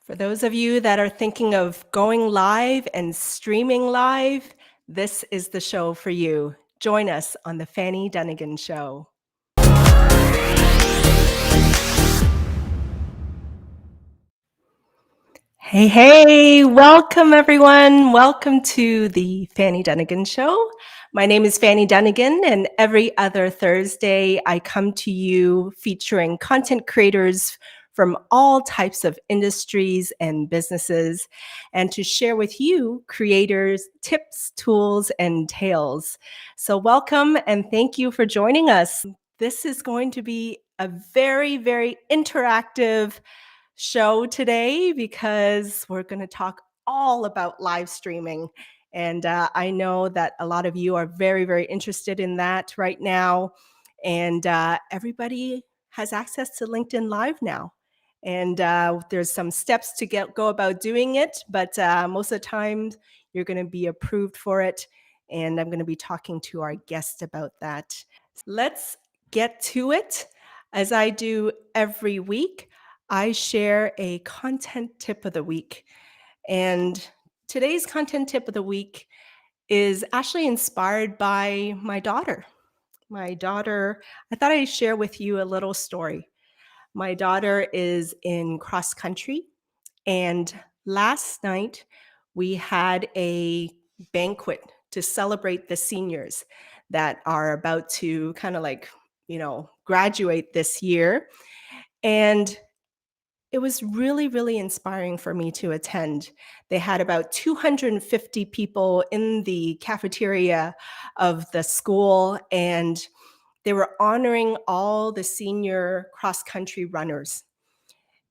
For those of you that are thinking of going live and streaming live, this is the show for you. Join us on The Fanny Dunnigan Show. Hey, welcome everyone. Welcome to The Fanny Dunnigan Show. My name is Fanny Dunnigan, and every other Thursday, I come to you featuring content creators from all types of industries and businesses, and to share with you creators' tips, tools, and tales. So, welcome and thank you for joining us. This is going to be a very, very interactive show today because we're going to talk all about live streaming. And I know that a lot of you are very, very interested in that right now. And everybody has access to LinkedIn Live now. And there's some steps to go about doing it, but most of the time you're going to be approved for it. And I'm going to be talking to our guest about that. Let's get to it. As I do every week, I share a content tip of the week. And today's content tip of the week is actually inspired by my daughter. I thought I'd share with you a little story. My daughter is in cross country, and last night we had a banquet to celebrate the seniors that are about to graduate this year. And it was really, really inspiring for me to attend. They had about 250 people in the cafeteria of the school, and they were honoring all the senior cross-country runners.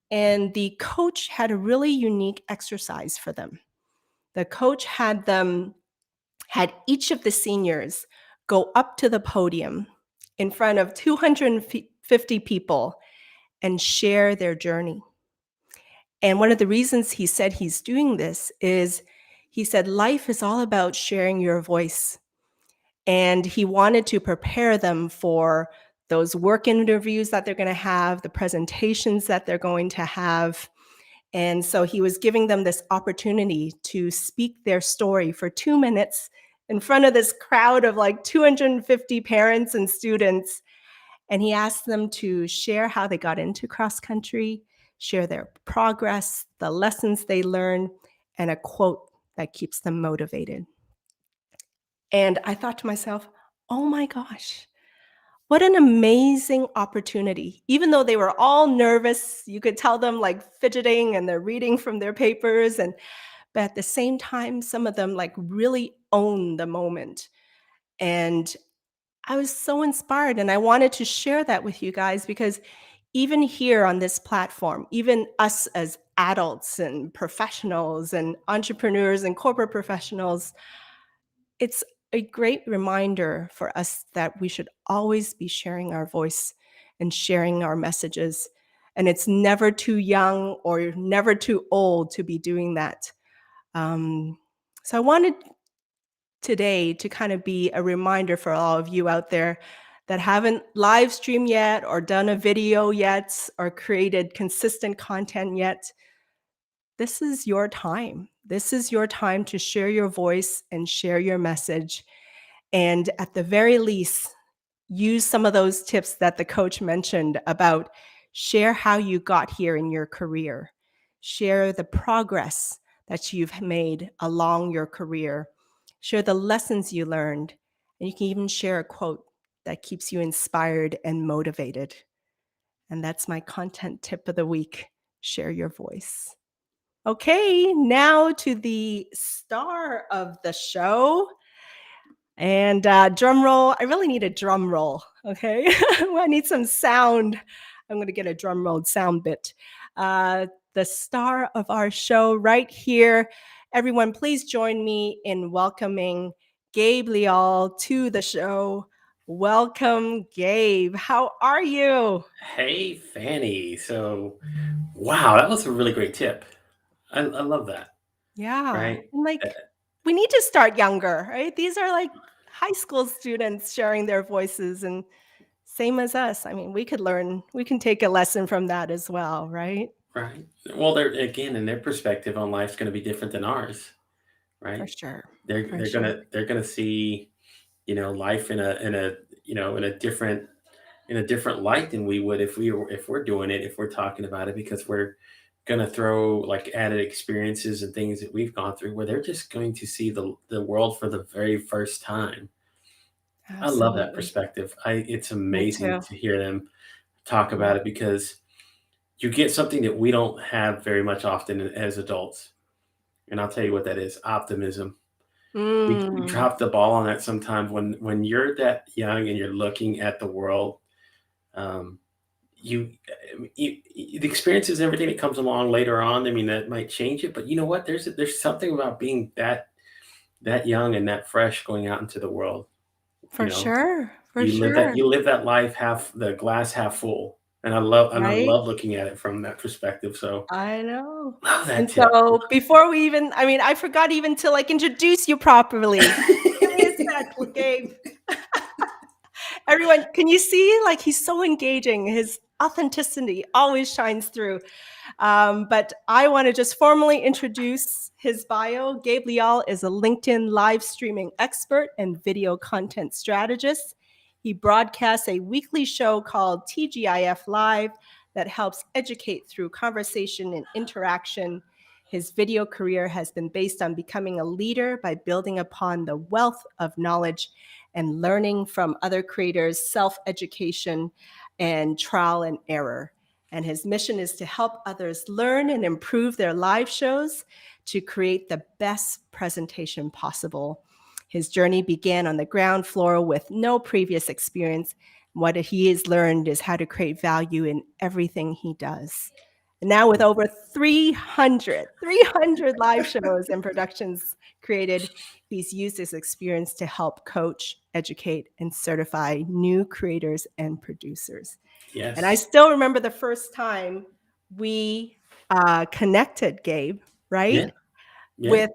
And the coach had a really unique exercise for them. The coach had each of the seniors go up to the podium in front of 250 people and share their journey. And one of the reasons he said he's doing this is he said life is all about sharing your voice. And he wanted to prepare them for those work interviews that they're going to have, the presentations that they're going to have. And so he was giving them this opportunity to speak their story for 2 minutes in front of this crowd of like 250 parents and students. And he asked them to share how they got into cross country, share their progress, the lessons they learned, and a quote that keeps them motivated. And I thought to myself, oh my gosh, what an amazing opportunity. Even though they were all nervous, you could tell them like fidgeting and they're reading from their papers. But at the same time, some of them like really own the moment. And I was so inspired, and I wanted to share that with you guys because even here on this platform, even us as adults and professionals and entrepreneurs and corporate professionals, it's a great reminder for us that we should always be sharing our voice and sharing our messages. And it's never too young or never too old to be doing that. So I wanted today to kind of be a reminder for all of you out there that haven't live streamed yet or done a video yet or created consistent content yet. This is your time. This is your time to share your voice and share your message. And at the very least, use some of those tips that the coach mentioned about share how you got here in your career, share the progress that you've made along your career, share the lessons you learned, and you can even share a quote that keeps you inspired and motivated. And that's my content tip of the week. Share your voice. Okay, now to the star of the show. And drum roll, I really need a drum roll, okay? I need some sound. I'm going to get a drum roll sound bit. The star of our show right here. Everyone, please join me in welcoming Gabe Leal to the show. Welcome, Gabe. How are you? Hey, Fanny. So, wow, that was a really great tip. I love that. Yeah, Right? and Uh, we need to start younger, right? These are like high school students sharing their voices, and same as us. I mean, we can take a lesson from that as well, right? Right. Well, they're again, and their perspective on life's gonna be different than ours, For right? sure. They're For they're sure. gonna they're gonna see, life in a in a different light than we would if we're doing it, if we're talking about it, because we're gonna throw like added experiences and things that we've gone through where they're just going to see the world for the very first time. I love that Absolutely. perspective. It's Me amazing too. to hear them talk Yeah. about it because you get something that we don't have very much often as adults. And I'll tell you what that is: optimism. We Mm, drop the ball on that sometimes when you're that young and you're looking at the world. Um, the experiences and everything that comes along later on. I mean, that might change it, but you know what? There's something about being that young and that fresh going out into the world. You for know, sure. For sure. you live that life half the glass half full, and I Right? love looking at it from that perspective. So I know. love that And tip. so before we even I mean, I forgot even to, like, introduce you properly. Give me a sec, Gabe. Everyone, can you see, like, he's so engaging. His authenticity always shines through. But I want to just formally introduce his bio. Gabe Lial is a LinkedIn live streaming expert and video content strategist. He broadcasts a weekly show called TGIF Live that helps educate through conversation and interaction. His video career has been based on becoming a leader by building upon the wealth of knowledge and learning from other creators, self education, and trial and error. And his mission is to help others learn and improve their live shows to create the best presentation possible. His journey began on the ground floor with no previous experience. What he has learned is how to create value in everything he does. And now, with over 300 live shows and productions created, he's used his experience to help coach, educate, and certify new creators and producers. And I Yes. still remember the first time we connected, Gabe, Yeah. right? Yeah. With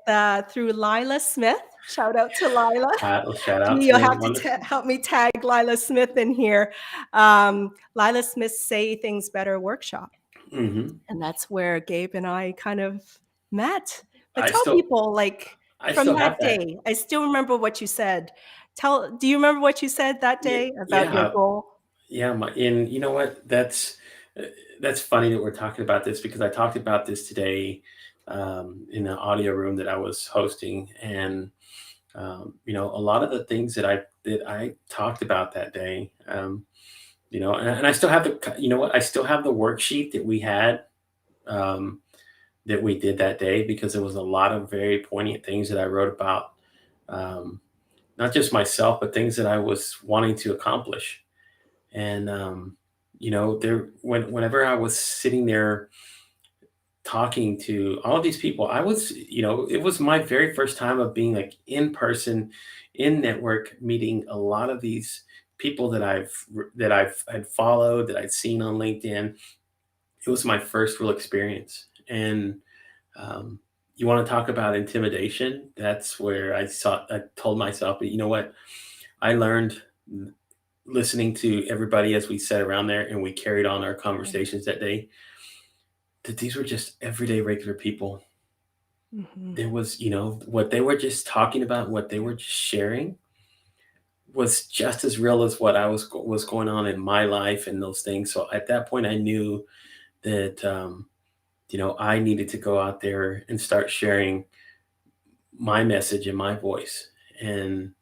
through Lila Smith. Shout out to Lila. Shout out You'll to have to wonderful. help me tag Lila Smith in here. Lila Smith's Say Things Better workshop. Hmm. And that's where Gabe and I kind of met. But I tell still people, like, I from still that have that. day, I still remember what you said. Do you remember what you said that Yeah. day about your Yeah. goal? Yeah. And you know what? Uh, that's funny that we're talking about this because I talked about this today in the audio room that I was hosting, and a lot of the things that I talked about that day. And I still have I still have the worksheet that we had, um, that we did that day, because there was a lot of very poignant things that I wrote about, um, not just myself, but things that I was wanting to accomplish. And whenever I was sitting there talking to all of these people, it was my very first time of being like in person, in network, meeting a lot of these people that I've had followed, that I'd seen on LinkedIn. It was my first real experience. And um, you want to talk about intimidation? That's where I told myself, but you know what? I learned, listening to everybody as we sat around there and we carried on our conversations that day, that these were just everyday regular people. Mhm. There was, what they were just talking about, what they were just sharing was just as real as what was going on in my life and those things. So at that point, I knew that I needed to go out there and start sharing my message and my voice. And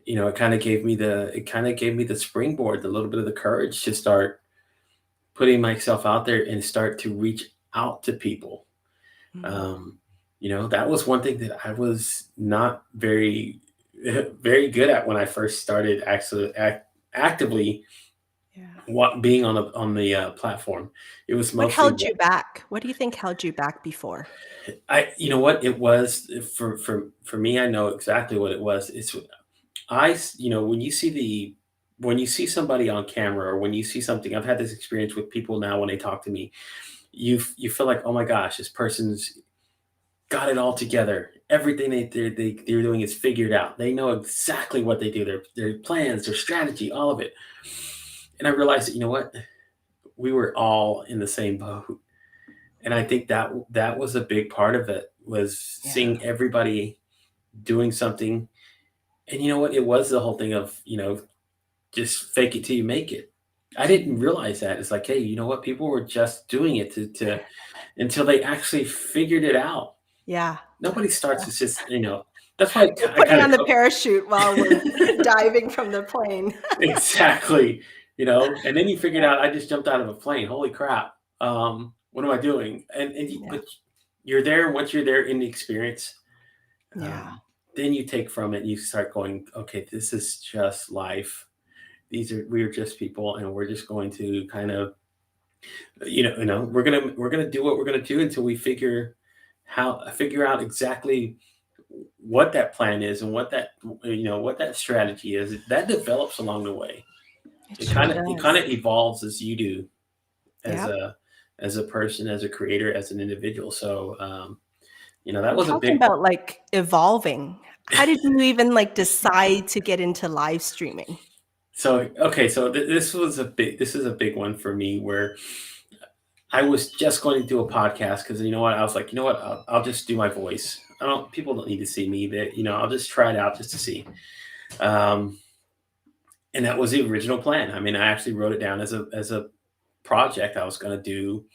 it kind of gave me the springboard, the little bit of the courage to start putting myself out there and start to reach out to people. Mhm. Um, that was one thing that I was not very, very good at when I first started actually actively Yeah. being on the platform. It was What mostly held you back? What do you think held you back before? you know what it was for me. I know exactly what it was. When when you see somebody on camera, or when you see something, I've had this experience with people now when they talk to me. You feel like, oh my gosh, this person's got it all together. Everything they're doing is figured out. They know exactly what they do, their plans, their strategy, all of it. And I realized that, we were all in the same boat. And I think that that was a big part of it, was Yeah. seeing everybody doing something. And you know what? It was the whole thing of, just fake it till you make it. I didn't realize that. It's like, hey, you know what? People were just doing it to until they actually figured it out. Yeah. Nobody starts, it's just, that's why We're I putting kind on of the parachute while we're diving from the plane. exactly, and then you figured out I just jumped out of a plane. Holy crap. What am I doing? Yeah. But you're there. Once you're there in the experience, Yeah. then you take from it and you start going, okay, this is just life. We're just people, and we're just going to kind of, we're gonna do what we're gonna do until we figure out exactly what that plan is and what that strategy is. That develops along the way. It It sure kind of it kind does. of evolves as you do, as Yep. a person, as a creator, as an individual. So that was a Talking big about, like, evolving, how did you even, like, decide to get into live streaming? so okay. So this is a big one for me, where I was just going to do a podcast because you know what, I was like, you know what, I'll just do my voice. I don't People don't need to see me. That I'll just try it out just to see. Um, and that was the original plan. I mean, I actually wrote it down as a project I was going to do,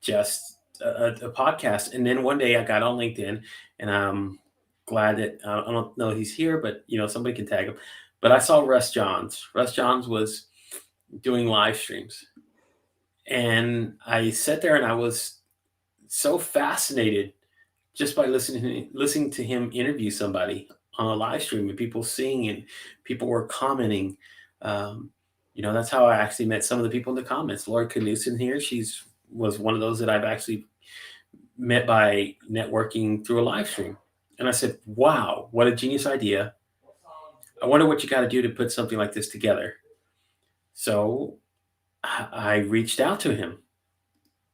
just a podcast. And then one day I got on LinkedIn, and I'm glad that I don't know he's here, but somebody can tag him. But I saw Russ Johns. Russ Johns was doing live streams, and I sat there and I was so fascinated just by listening to him interview somebody on a live stream, and people seeing, and people were commenting. Um, that's how I actually met some of the people in the comments. Laura Knudsen here, she's was one of those that I've actually met by networking through a live stream. And I said, wow, what a genius idea. I wonder what you got to do to put something like this together. So I reached out to him.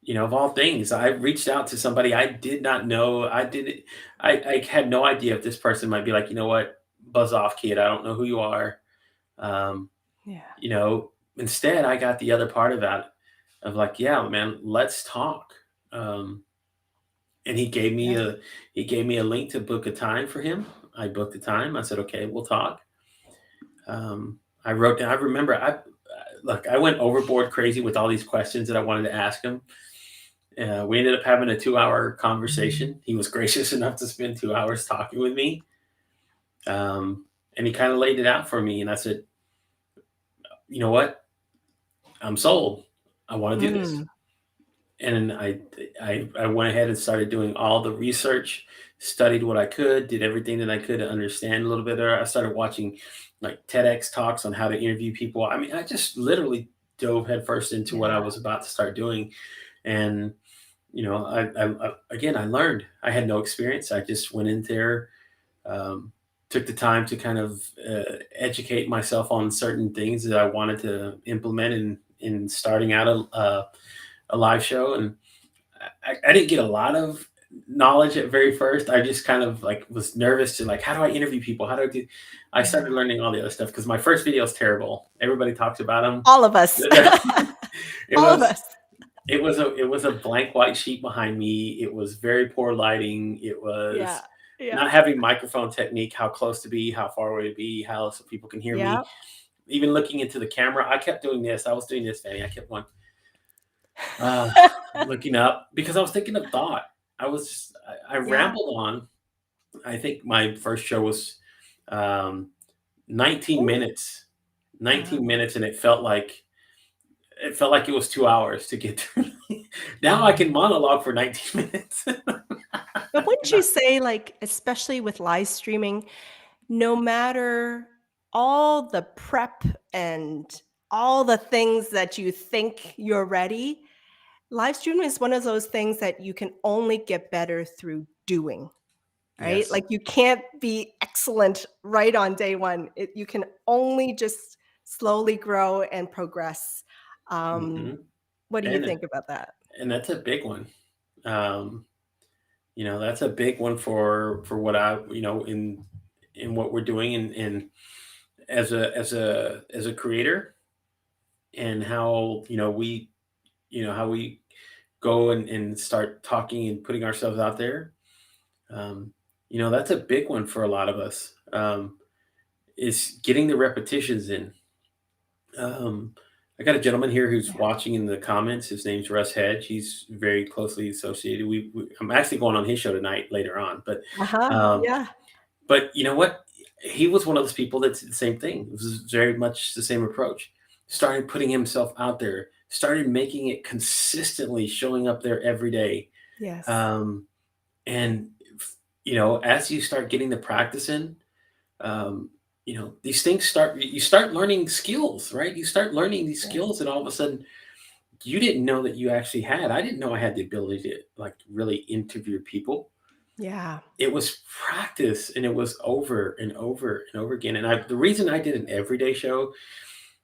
Of all things, I reached out to somebody I did not know. I had no idea if this person might be like, you know what, buzz off, kid. I don't know who you are. Um, Yeah. Instead, I got the other part of that, of like, yeah, man, let's talk. Um, and Yeah. he gave me a link to book a time for him. I booked the time. I said, okay, we'll talk. I wrote down. I remember. I went overboard crazy with all these questions that I wanted to ask him. We ended up having a 2-hour conversation. He was gracious enough to spend 2 hours talking with me, and he kind of laid it out for me. And I said, you know what? I'm sold. I want to do this. Mm. And I went ahead and started doing all the research, studied what I could, did everything that I could to understand a little bit better. I started watching like TEDx talks on how to interview people. I mean, I just literally dove headfirst into what I Yeah. was about to start doing. And again, I learned. I had no experience. I just went in there, um, took the time to kind of educate myself on certain things that I wanted to implement in starting out a live show. And I didn't get a lot of knowledge at very first. I just kind of like was nervous to like, how do I interview people? How do I do? I started Yeah. learning all the other stuff because my first video is terrible. Everybody talks about them. All of us. it All of was us. it was a blank white sheet behind me. It was very poor lighting. It Yeah. was Yeah. not having microphone technique, how close to be, how far away to be, how so people can hear Yeah. me. Even looking into the camera, I kept doing this. I was doing this, Fanny. I kept going, uh, looking up because I was thinking of thought. I Yeah. rambled on. I think my first show was um, 19 Ooh. minutes, 19 minutes, and it felt like it was 2 hours to get through. Now I can monologue for 19 minutes. But wouldn't you say, like, especially with live streaming, no matter all the prep and all the things that you think you're ready, live streaming is one of those things that you can only get better through doing, right? Yes. Like, you can't be excellent right on day one. You can only just slowly grow and progress. Hmm. What do you And think about that? and that's a big one. Um, that's a big one for what I in what we're doing, and as a creator, and how we go and start talking and putting ourselves out there. Um, that's a big one for a lot of us. Is getting the repetitions in. Um, I got a gentleman here who's Yeah. watching in the comments. His name's Russ Hedge. He's very closely associated. I'm actually going on his show tonight later on, but Uh-huh. um, Yeah. but you know what? He was one of those people that did the same thing. It was very much the same approach. Started putting himself out there. Started making it consistently, showing up there every day. Yes. Um, and as you start getting the practice in, um, these things you start learning skills, right? You start learning these Yes. skills, and all of a sudden you didn't know that you actually had. I didn't know I had the ability to like really interview people. Yeah. It was practice, and it was over and over and over again. And the reason I did an everyday show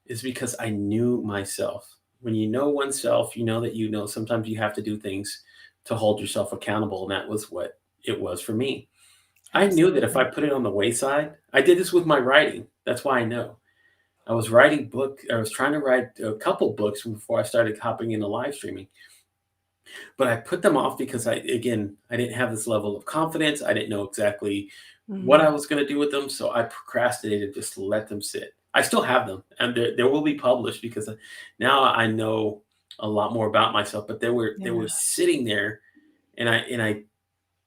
is because I knew myself. When you know oneself, you know that sometimes you have to do things to hold yourself accountable, and that was what it was for me. I knew that if I Absolutely. put it on the wayside, I did this with my writing. That's why I know. I was trying to write a couple books before I started hopping into live streaming, but I put them off because I didn't have this level of confidence. I didn't know exactly what I Mhm. was going to do with them. So I procrastinated, just let them sit. I still have them, and there will be published because now I know a lot more about myself, but they were Yeah. sitting there, and I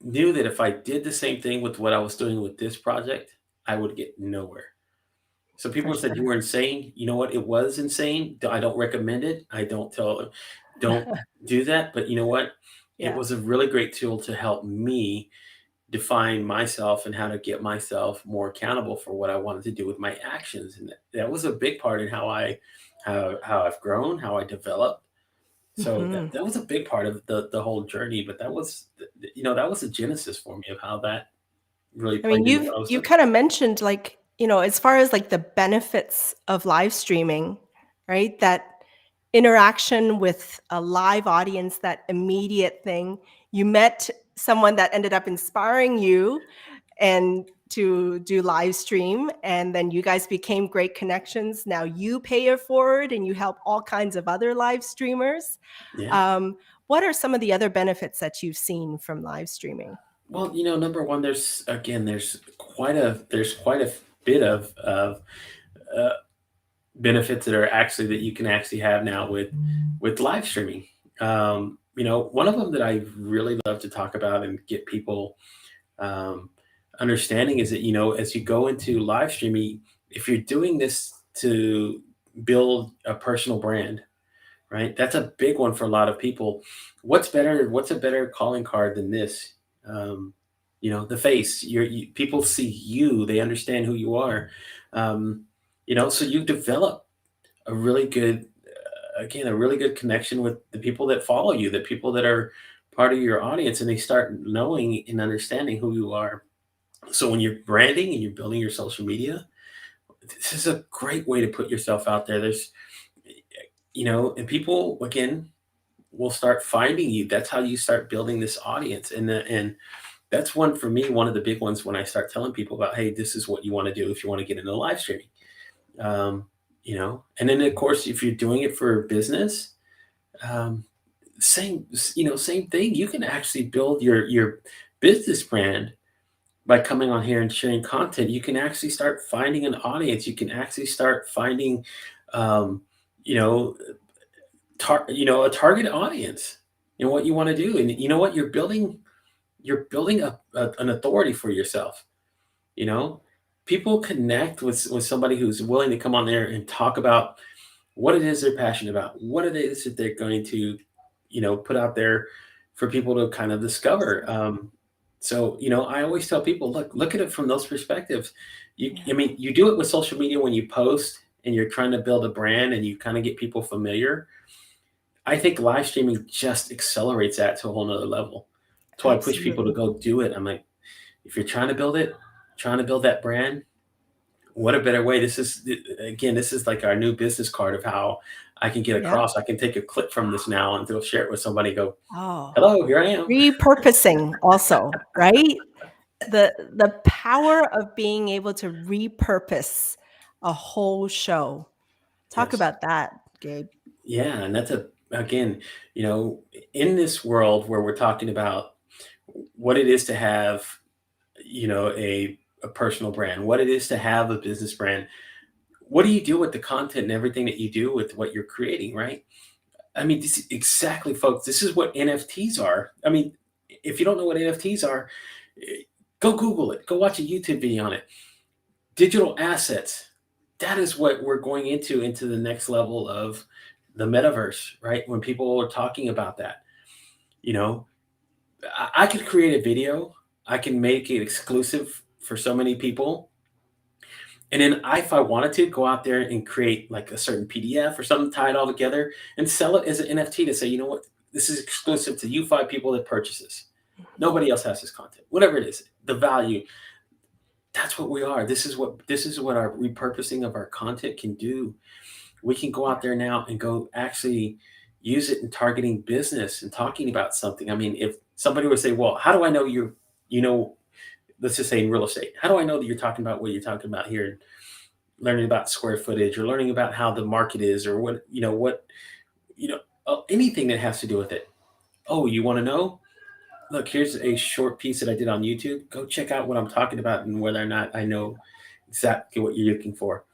knew that if I did the same thing with what I was doing with this project, I would get nowhere. So For people said you sure. were insane. You know what? It was insane. I don't recommend it. I don't do that. But you know what? It Yeah. was a really great tool to help me define myself and how to get myself more accountable for what I wanted to do with my actions. And that was a big part in how I've grown, how I developed. So Mhm. that was a big part of the whole journey. But that was the genesis for me of how that really I mean, played into what I was you doing. kinda mentioned, like, as far as, like, the benefits of live streaming, right? That interaction with a live audience, that immediate thing. You met someone that ended up inspiring you and to do live stream, and then you guys became great connections. Now you pay it forward and you help all kinds of other live streamers. Yeah. Um, what are some of the other benefits that you've seen from live streaming? Well, number one, there's quite a bit of uh, benefits that are actually that you can actually have now with live streaming. One of them that I really love to talk about and get people um, understanding is that as you go into live streaming, if you're doing this to build a personal brand, right? That's a big one for a lot of people. What's better? What's a better calling card than this? Um, the face. People see you. They understand who you are. Um, so you develop a really good, again, a really good connection with the people that follow you, the people that are part of your audience, and they start knowing and understanding who you are. So when you're branding and you're building your social media, this is a great way to put yourself out there. And people again will start finding you. That's how you start building this audience. And that's one for me, one of the big ones when I start telling people about, hey, this is what you want to do if you want to get into live streaming. Um, and then of course, if you're doing it for business, um, same thing. You can actually build your business brand by coming on here and sharing content. You can actually start finding an audience. You can actually start finding, um, you know, a target audience and what you want to do. And you know what? You're building an authority for yourself. You know, people connect with somebody who's willing to come on there and talk about what it is they're passionate about, what it is that they're going to, put out there for people to kind of discover. So, I always tell people, look at it from those perspectives. I Yeah. mean, you do it with social media when you post and you're trying to build a brand and you kind of get people familiar. I think live streaming just accelerates that to a whole nother level. That's why I push people to Absolutely. go do it. I'm like, if you're trying to build it, trying to build that brand, what a better way. This is like our new business card of how I can get Yeah. across. I can take a clip from this now and go share it with somebody. Go, Oh, hello, here I am. repurposing also, right? The power of being able to repurpose a whole show. Talk Yes. about that, Gabe. Yeah, and again, you know, in this world where we're talking about what it is to have, you know, a personal brand, what it is to have a business brand, what do you do with the content and everything that you do with what you're creating, right? I mean, this is exactly, folks. This is what NFTs are. I mean, if you don't know what NFTs are, eh, go Google it. Go watch a YouTube video on it. Digital assets. That is what we're going into the next level of the metaverse, right? When people are talking about that, you know, I could create a video. I can make it exclusive for so many people. And then if I wanted to go out there and create like a certain PDF or something, tie it all together and sell it as an NFT to say, you know what, this is exclusive to you 5 people that purchase this. Mhm. Nobody else has this content. Whatever it is, the value. That's what we are. This is what our repurposing of our content can do. We can go Yeah. out there now and go actually use it in targeting business and talking about something. I mean, if somebody would say, well, how do I know you know, let's just say in real estate, how do I know that you're talking about what you're talking about here? Learning about square footage or learning about how the market is or what anything that has to do with it. Oh, you want to know? Look, here's a short piece that I did on YouTube. Go check out what I'm talking about and whether or not I know exactly what you're looking for.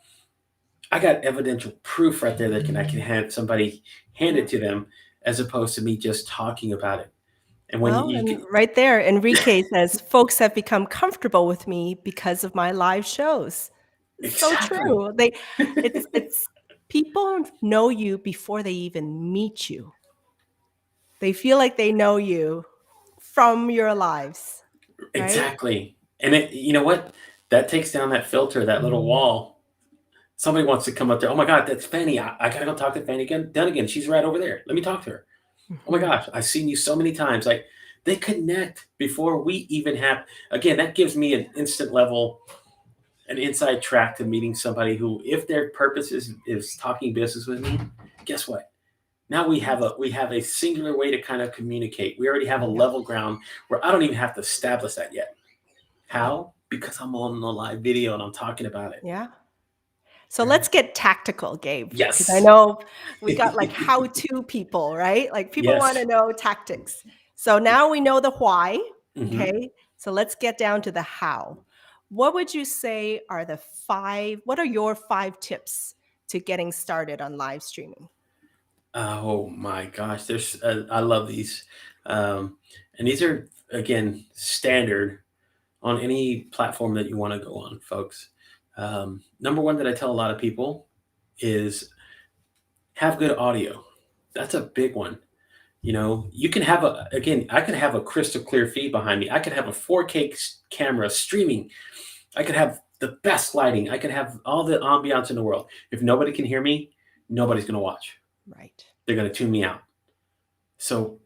I got evidential proof right there that I can have somebody hand Yeah. it to them as opposed to me just talking about it. And when Well, you and get right there, Enrique says, "Folks have become comfortable with me because of my live shows." It's so exactly. true. It's people know you before they even meet you. They feel like they know you from your lives, right? Exactly. And you know what? That takes down that filter, that little wall. Somebody wants to come up there. Oh my God, that's Fanny. I gotta go talk to Fanny again. Dunnigan. She's right over there. Let me talk to her. Oh my Mhm. gosh, I've seen you so many times. Like they connect before we even have. Again, that gives me an instant level, an inside track to meeting somebody who, if their purpose is talking business with me, guess what? Now Yes. we have a singular way to kind of communicate. We already have a Yep. level ground where I don't even have to establish that yet. How? Because I'm on the live video and I'm talking about it. Yeah. So Right? let's get tactical, Gabe, because I Yes. know we got like how-to people, right? Like people want to Yes. know tactics. So now we know the why. Hmm. Okay. So let's get down to the how. What would you say are what are your 5 tips to getting started on live streaming? Oh my gosh, there's I love these, um, and these are again standard on any platform that you want to go on, folks. Number one that I tell a lot of people is have good audio. That's a big one. You know, you can have I could have a crystal clear feed behind me. I could have a 4K camera streaming. I could have the best lighting. I could have all the ambiance in the world. If nobody can hear me, nobody's going to watch. Right. They're going to tune me out. So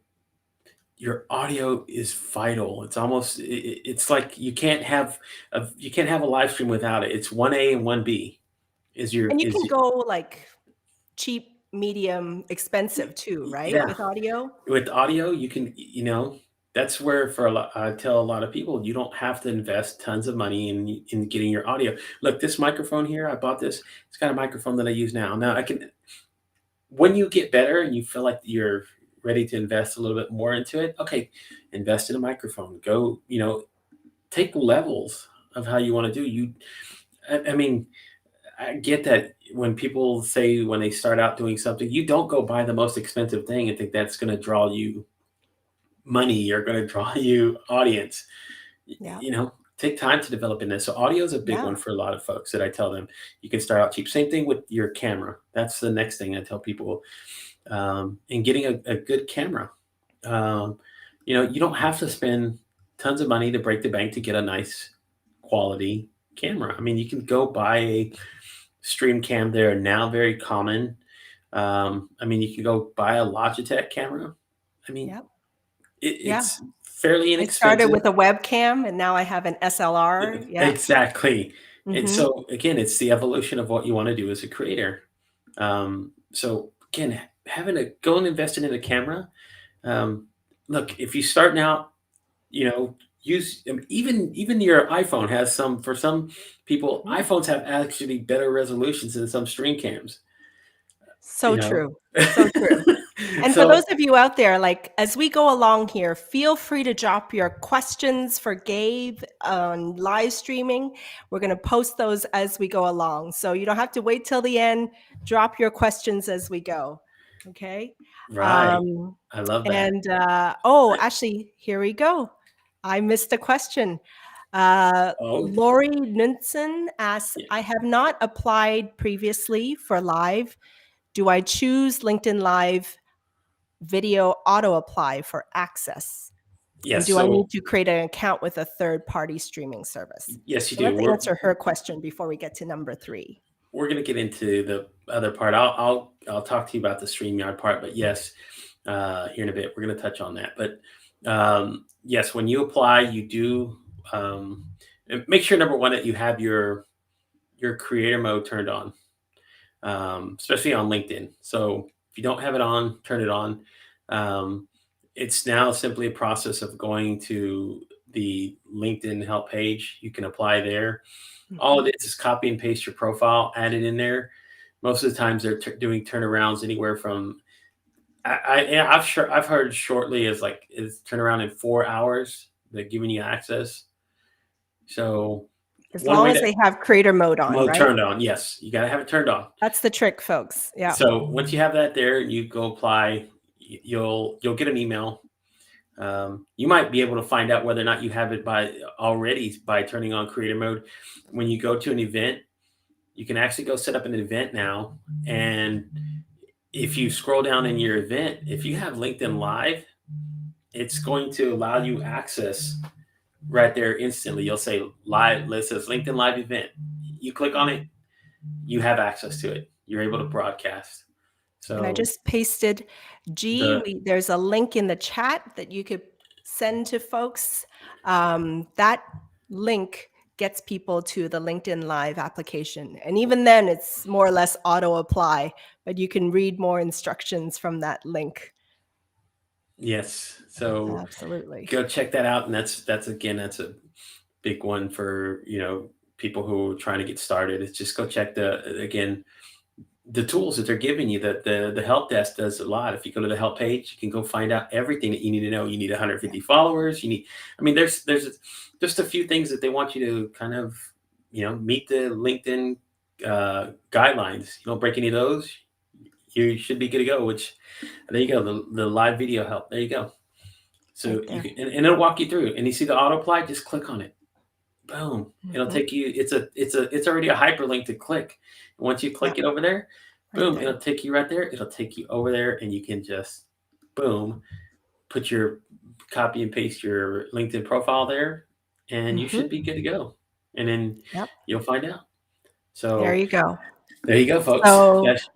your audio is vital. It's almost it's like you can't have a live stream without it. It's 1A and 1B And you is can go like cheap, medium, expensive too, right? yeah. With audio. With audio, you can that's where for a lot I tell a lot of people you don't have to invest tons of money in getting your audio. Look, this microphone here, I bought this. It's got a microphone that I use now. Now I can when you get better and you feel like you're ready to invest a little bit more into it, okay, invest in a microphone. Go, take levels of how you want to do. I mean, I get that when people say when they start out doing something, you don't go buy the most expensive thing and think that's going to draw you money or going to draw you audience. Yeah. Take time to develop in this. So audio is a big Yeah. one for a lot of folks that I tell them you can start out cheap. Same thing with your camera. That's the next thing I tell people. And getting a good camera. You don't have to spend tons of money to break the bank to get a nice quality camera. I mean, you can go buy a stream cam. They're now very common. I mean, you can go buy a Logitech camera. I mean, Yeah. Yeah. it's fairly I started inexpensive. with a webcam and now I have an SLR. Yeah. Exactly. And Mhm. so again, it's the evolution of what you want to do as a creator. So again, having a go and investing in a camera. Um, Look, if you starting out, use even your iPhone has some for some people. Mhm. iPhones have actually better resolutions than some stream cams. So You know, true. So true. And for those So of you out there, like as we go along here, feel free to drop your questions for Gabe on live streaming. We're going to post those as we go along. So you don't have to wait till the end. Drop your questions as we go. Okay. right, Um, I love that. and oh, actually, here we go. I missed a question. Oh, Lori Nunson asks, yeah. I have not applied previously for live. Do I choose LinkedIn Live video auto apply for access? And Yes. do I So need to create an account with a third party streaming service? yes, you So do. let's answer her question before we get to number 3. We're going to get into the other part. I'll talk to you about the StreamYard part, but yes, here in a bit we're going to touch on that. But yes, when you apply, you do make sure number one that you have your creator mode turned on, especially on LinkedIn. So if you don't have it on, turn it on. Um, it's now simply a process of going to the LinkedIn help page. You can apply there. All Mhm. it is copy and paste your profile, add it in there. Most of the times they're doing turnarounds anywhere from yeah, I've heard shortly as like is turnaround in 4 hours. They're giving you access. So As one long way as to they have creator mode on, mode right? turned on, yes, you gotta have it turned on. That's the trick, folks. Yeah. So once you have that there, you go apply. You'll get an email. You might be able to find out whether or not you have it by already by turning on creator mode. When you go to an event, you can actually go set up an event now. And if you scroll down in your event, if you have LinkedIn Live, it's going to allow you access right there instantly. You'll say live, it says LinkedIn Live event. You click on it, you have access to it. You're able to broadcast. And I So just pasted the there's a link in the chat that you could send to folks. That link gets people to the LinkedIn Live application. And even then, it's more or less auto apply, but you can read more instructions from that link. yes, so Absolutely. go check that out. And that's again, that's a big one for people who are trying to get started. It's just go check the tools that they're giving you. That the help desk does a lot. If you go to the help page, you can go find out everything that you need to know. You need 150 followers. You need, I mean, there's just a few things that they want you to kind of meet the LinkedIn guidelines. You don't break any of those, you should be good to go. Which there you go, the live video help. There you go. So Right you there. can, and it'll walk you through. And you see the auto apply, just click on it. Boom. It'll Mhm. take you. It's already a hyperlink to click. And once you Yep, click it over there, right boom, there. it'll take you right there. It'll take you over there, and you can just boom, put your copy and paste your LinkedIn profile there, and you should Mhm. be good to go. And then Yep, you'll find out. there So you go. there you go, folks. So Yes.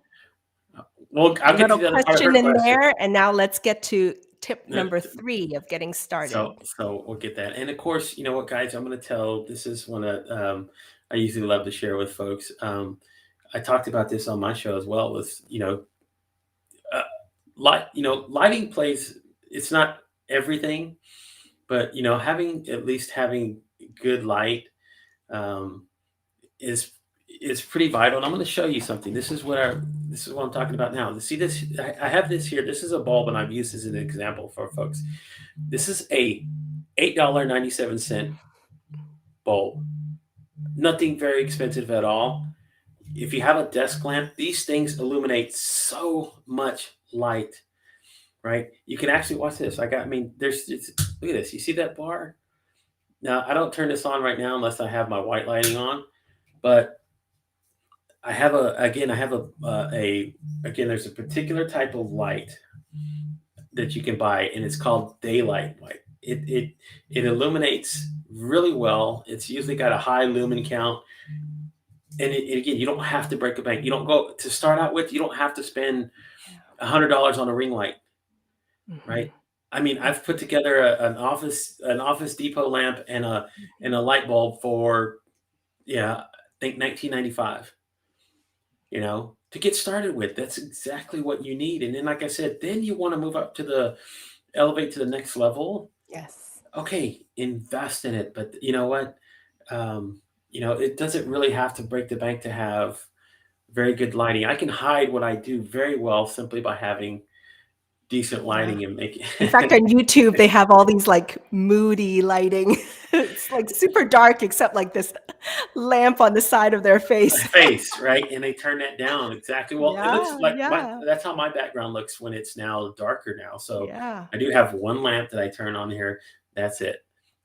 Well, a I'll get to little the other part of question her in question. there, and now let's get to tip Uh, number 3 of getting started. so we'll get that. And of course, you know what, guys, I'm going to tell. This is one that I usually love to share with folks. I talked about this on my show as well. Was uh, lighting plays. It's not everything, but having good light um, is pretty vital. And I'm going to show you something. This is what I'm talking about now. See this? I have this here. This is a bulb, and I've used this as an example for folks. This is a $8.97 bulb. Nothing very expensive at all. If you have a desk lamp, these things illuminate so much light, right? You can actually watch this. I mean, look at this. You see that bar? Now, I don't turn this on right now unless I have my white lighting on, but I have again, there's a particular type of light that you can buy, and it's called daylight light. It illuminates really well. It's usually got a high lumen count, and again, you don't have to break a bank. You don't go to start out with. You don't have to spend $100 on a ring light, Mhm. right? I mean, I've put together an Office Depot lamp and a light bulb for I think 1995. To get started with. That's exactly what you need. And then, like I said, then you want to move up to elevate to the next level. Yes. Okay, invest in it. But you know what? It doesn't really have to break the bank to have very good lighting. I can hide what I do very well simply by having decent lighting and make In fact, on YouTube, they have all these like moody lighting. It's like super dark, except like this lamp on the side of their face. face, right? And they turn that down exactly. Well, it looks Yeah, like yeah, that's how my background looks when it's now darker now. So yeah. I do have one lamp that I turn on here. That's it.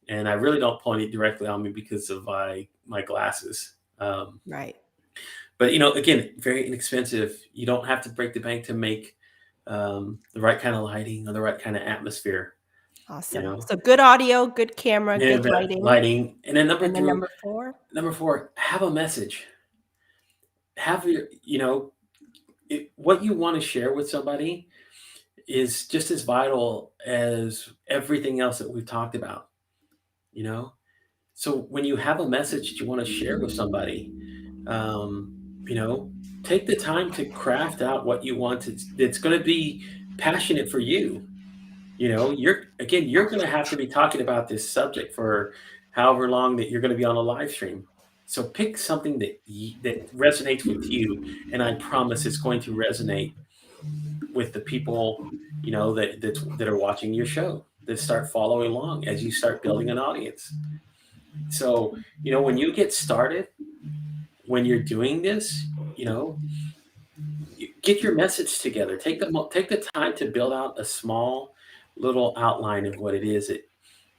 And I really don't point it directly on me because of my glasses. Right. But again, very inexpensive. You don't have to break the bank to make the right kind of lighting or the right kind of atmosphere. You Awesome. know, So good audio, good camera, yeah, good the lighting. lighting, and then And then number four, have a message. Have what you want to share with somebody is just as vital as everything else that we've talked about. You know, so when you have a message that you want to share with somebody, um, you know, take the time to craft out what you want to, that's going to be passionate for you. You're going to have to be talking about this subject for however long that you're going to be on a live stream. So pick something that resonates with you, and I promise it's going to resonate with the people that are watching your show, that start following along as you start building an audience. So when you get started, when you're doing this, get your message together. Take the time to build out a small little outline of what it is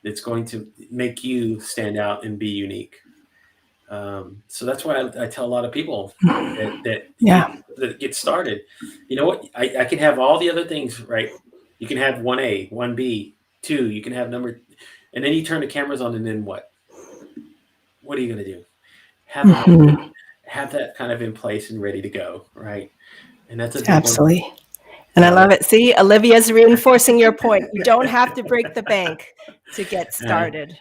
that's going to make you stand out and be unique. So that's why I tell a lot of people Yeah. that get started. You know what? I can have all the other things, right? You can have 1A, 1B, 2. You can have and then you turn the cameras on, and then what? What are you going to do? Have a message. Have that kind of in place and ready to go, right? And that's a big one. Absolutely. And I love it. See, Olivia's reinforcing your point. You don't have to break the bank to get started.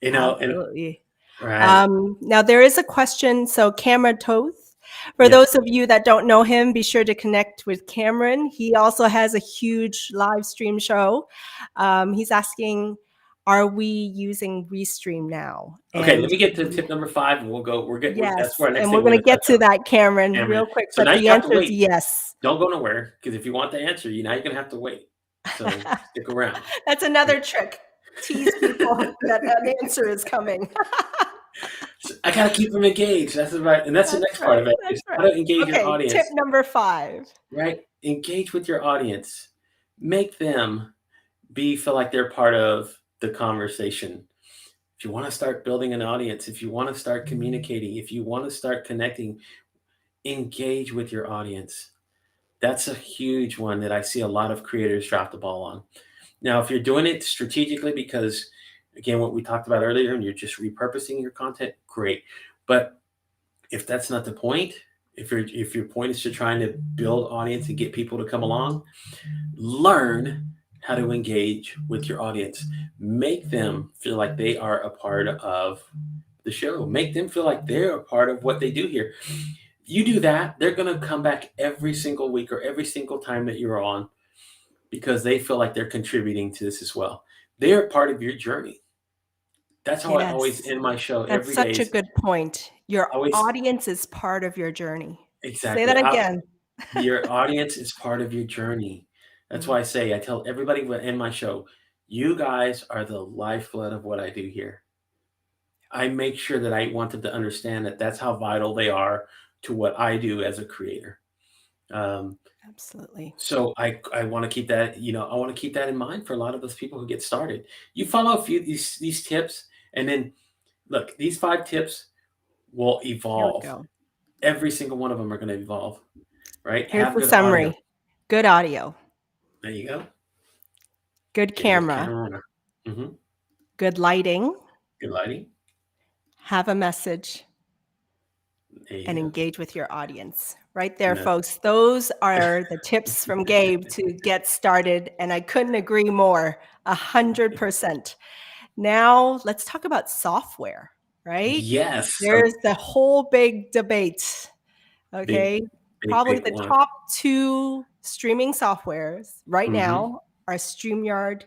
Absolutely. Right. Now, there is a question. So, Cameron Toth, for Yes. those of you that don't know him, be sure to connect with Cameron. He also has a huge live stream show. He's asking, are we using Restream now? Okay, And let me get to tip number 5, and we'll go. That's yes, where our next and thing we're we're going going to to get touch to on. that, Cameron, Cameron. real quick. So now But you the have to answer is wait. yes. Don't go nowhere, because if you want the answer, now you're going to have to wait. So stick around. That's another trick. Tease people that an answer is coming. So I got to keep them engaged. That's right, and that's the next part of it. That's Is how right. to engage your Okay, tip audience. number 5. Right, engage with your audience. Make them feel like they're part of the conversation. If you want to start building an audience, if you want to start communicating, if you want to start connecting, engage with your audience. That's a huge one that I see a lot of creators drop the ball on. Now, if you're doing it strategically, because again, what we talked about earlier, and you're just repurposing your content, great. But if that's not the point, if your point is to trying to build audience and get people to come along, learn how to engage with your audience. Make them feel like they are a part of the show. Make them feel like they're a part of what they do here. You do that, they're going to come back every single week or every single time that you're on, because they feel like they're contributing to this as well. They're part of your journey. That's how I always end my show every That's day. such a good point. Your Always, audience is part of your journey. Say exactly. that again. Your audience is part of your journey. That's why I tell everybody in my show, you guys are the lifeblood of what I do here. I make sure that I want them to understand that that's how vital they are to what I do as a creator. Absolutely. So I want to keep that, I want to keep that in mind for a lot of those people who get started. You follow a few these tips, and then look, these 5 tips will Here we evolve. go. Every single one of them are going to evolve, right? Here's Have the good audio. summary. Good audio. There you go. Good camera. Mm-hmm. Good lighting. Good lighting. Have a message. And go. engage with your audience. Right there, folks. Those are the tips from Gabe to get started. And I couldn't agree more. 100%. Now let's talk about software, right? Yes. There's the whole big debate. Okay. Probably big the one. top 2 streaming softwares right now are Streamyard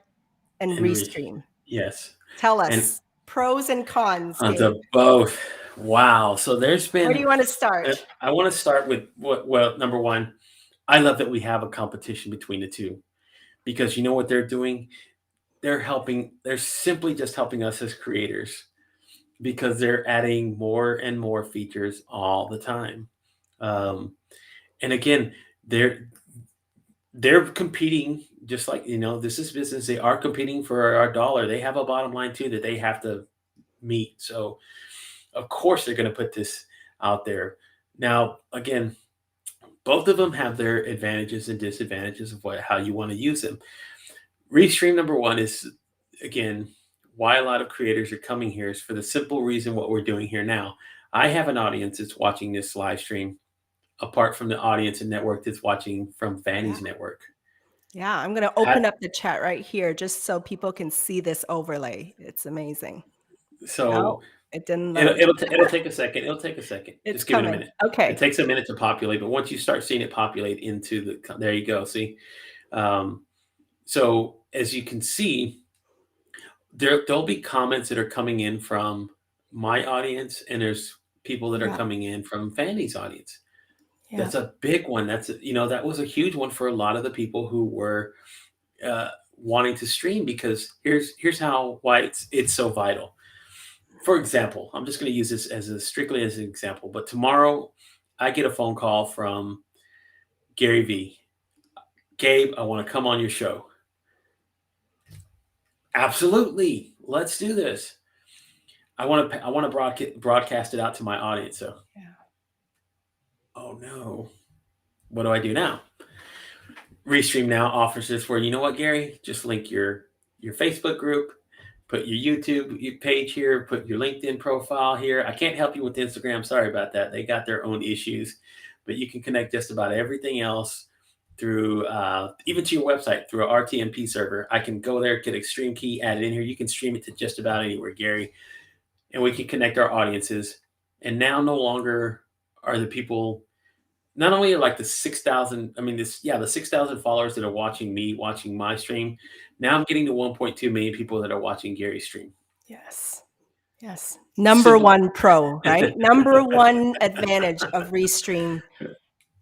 and Restream. Yes. Tell us pros and cons. Onto both. Wow. So there's been. Where do you want to start? I want to start with well, number one, I love that we have a competition between the two. because you know what they're doing? They're simply just helping us as creators because they're adding more and more features all the time. Um, and again, they're they're competing just like, this is business. They are competing for our dollar. They have a bottom line too that they have to meet. So of course they're going to put this out there. Now, again, both of them have their advantages and disadvantages of how you want to use them. Restream number one is, again, why a lot of creators are coming here is for the simple reason what we're doing here now. I have an audience that's watching this live stream apart from the audience and network that's watching from Fanny's network. Yeah, I'm going to open up the chat right here just so people can see this overlay. It's amazing. So Oh, it didn't it'll, load. it'll take a second. It'll take a second. It's Just give it a coming. minute. Okay. It takes a minute to populate, but once you start seeing it populate into there you go. See, so as you can see, there'll be comments that are coming in from my audience, and there's people that are coming in from Fanny's audience. That's a big one. That was a huge one for a lot of the people who were wanting to stream, because here's why it's so vital. For example, I'm just going to use this strictly as an example, but tomorrow I get a phone call from Gary V. Gabe, I want to come on your show. Absolutely. Let's do this. I want to broadcast it out to my audience. So, oh no, what do I do now? Restream now offers this where, you know what, Gary, just link your Facebook group, put your YouTube page here, put your LinkedIn profile here. I can't help you with Instagram. Sorry about that. They got their own issues, but you can connect just about everything else through even to your website through a RTMP server. I can go there, get a stream key, add it in here. You can stream it to just about anywhere, Gary, and we can connect our audiences. And now no longer are the people, not only like the 6,000, the 6,000 followers that are watching my stream. Now I'm getting to 1.2 million people that are watching Gary's stream. Yes. Number one pro, right? Number one advantage of Restream.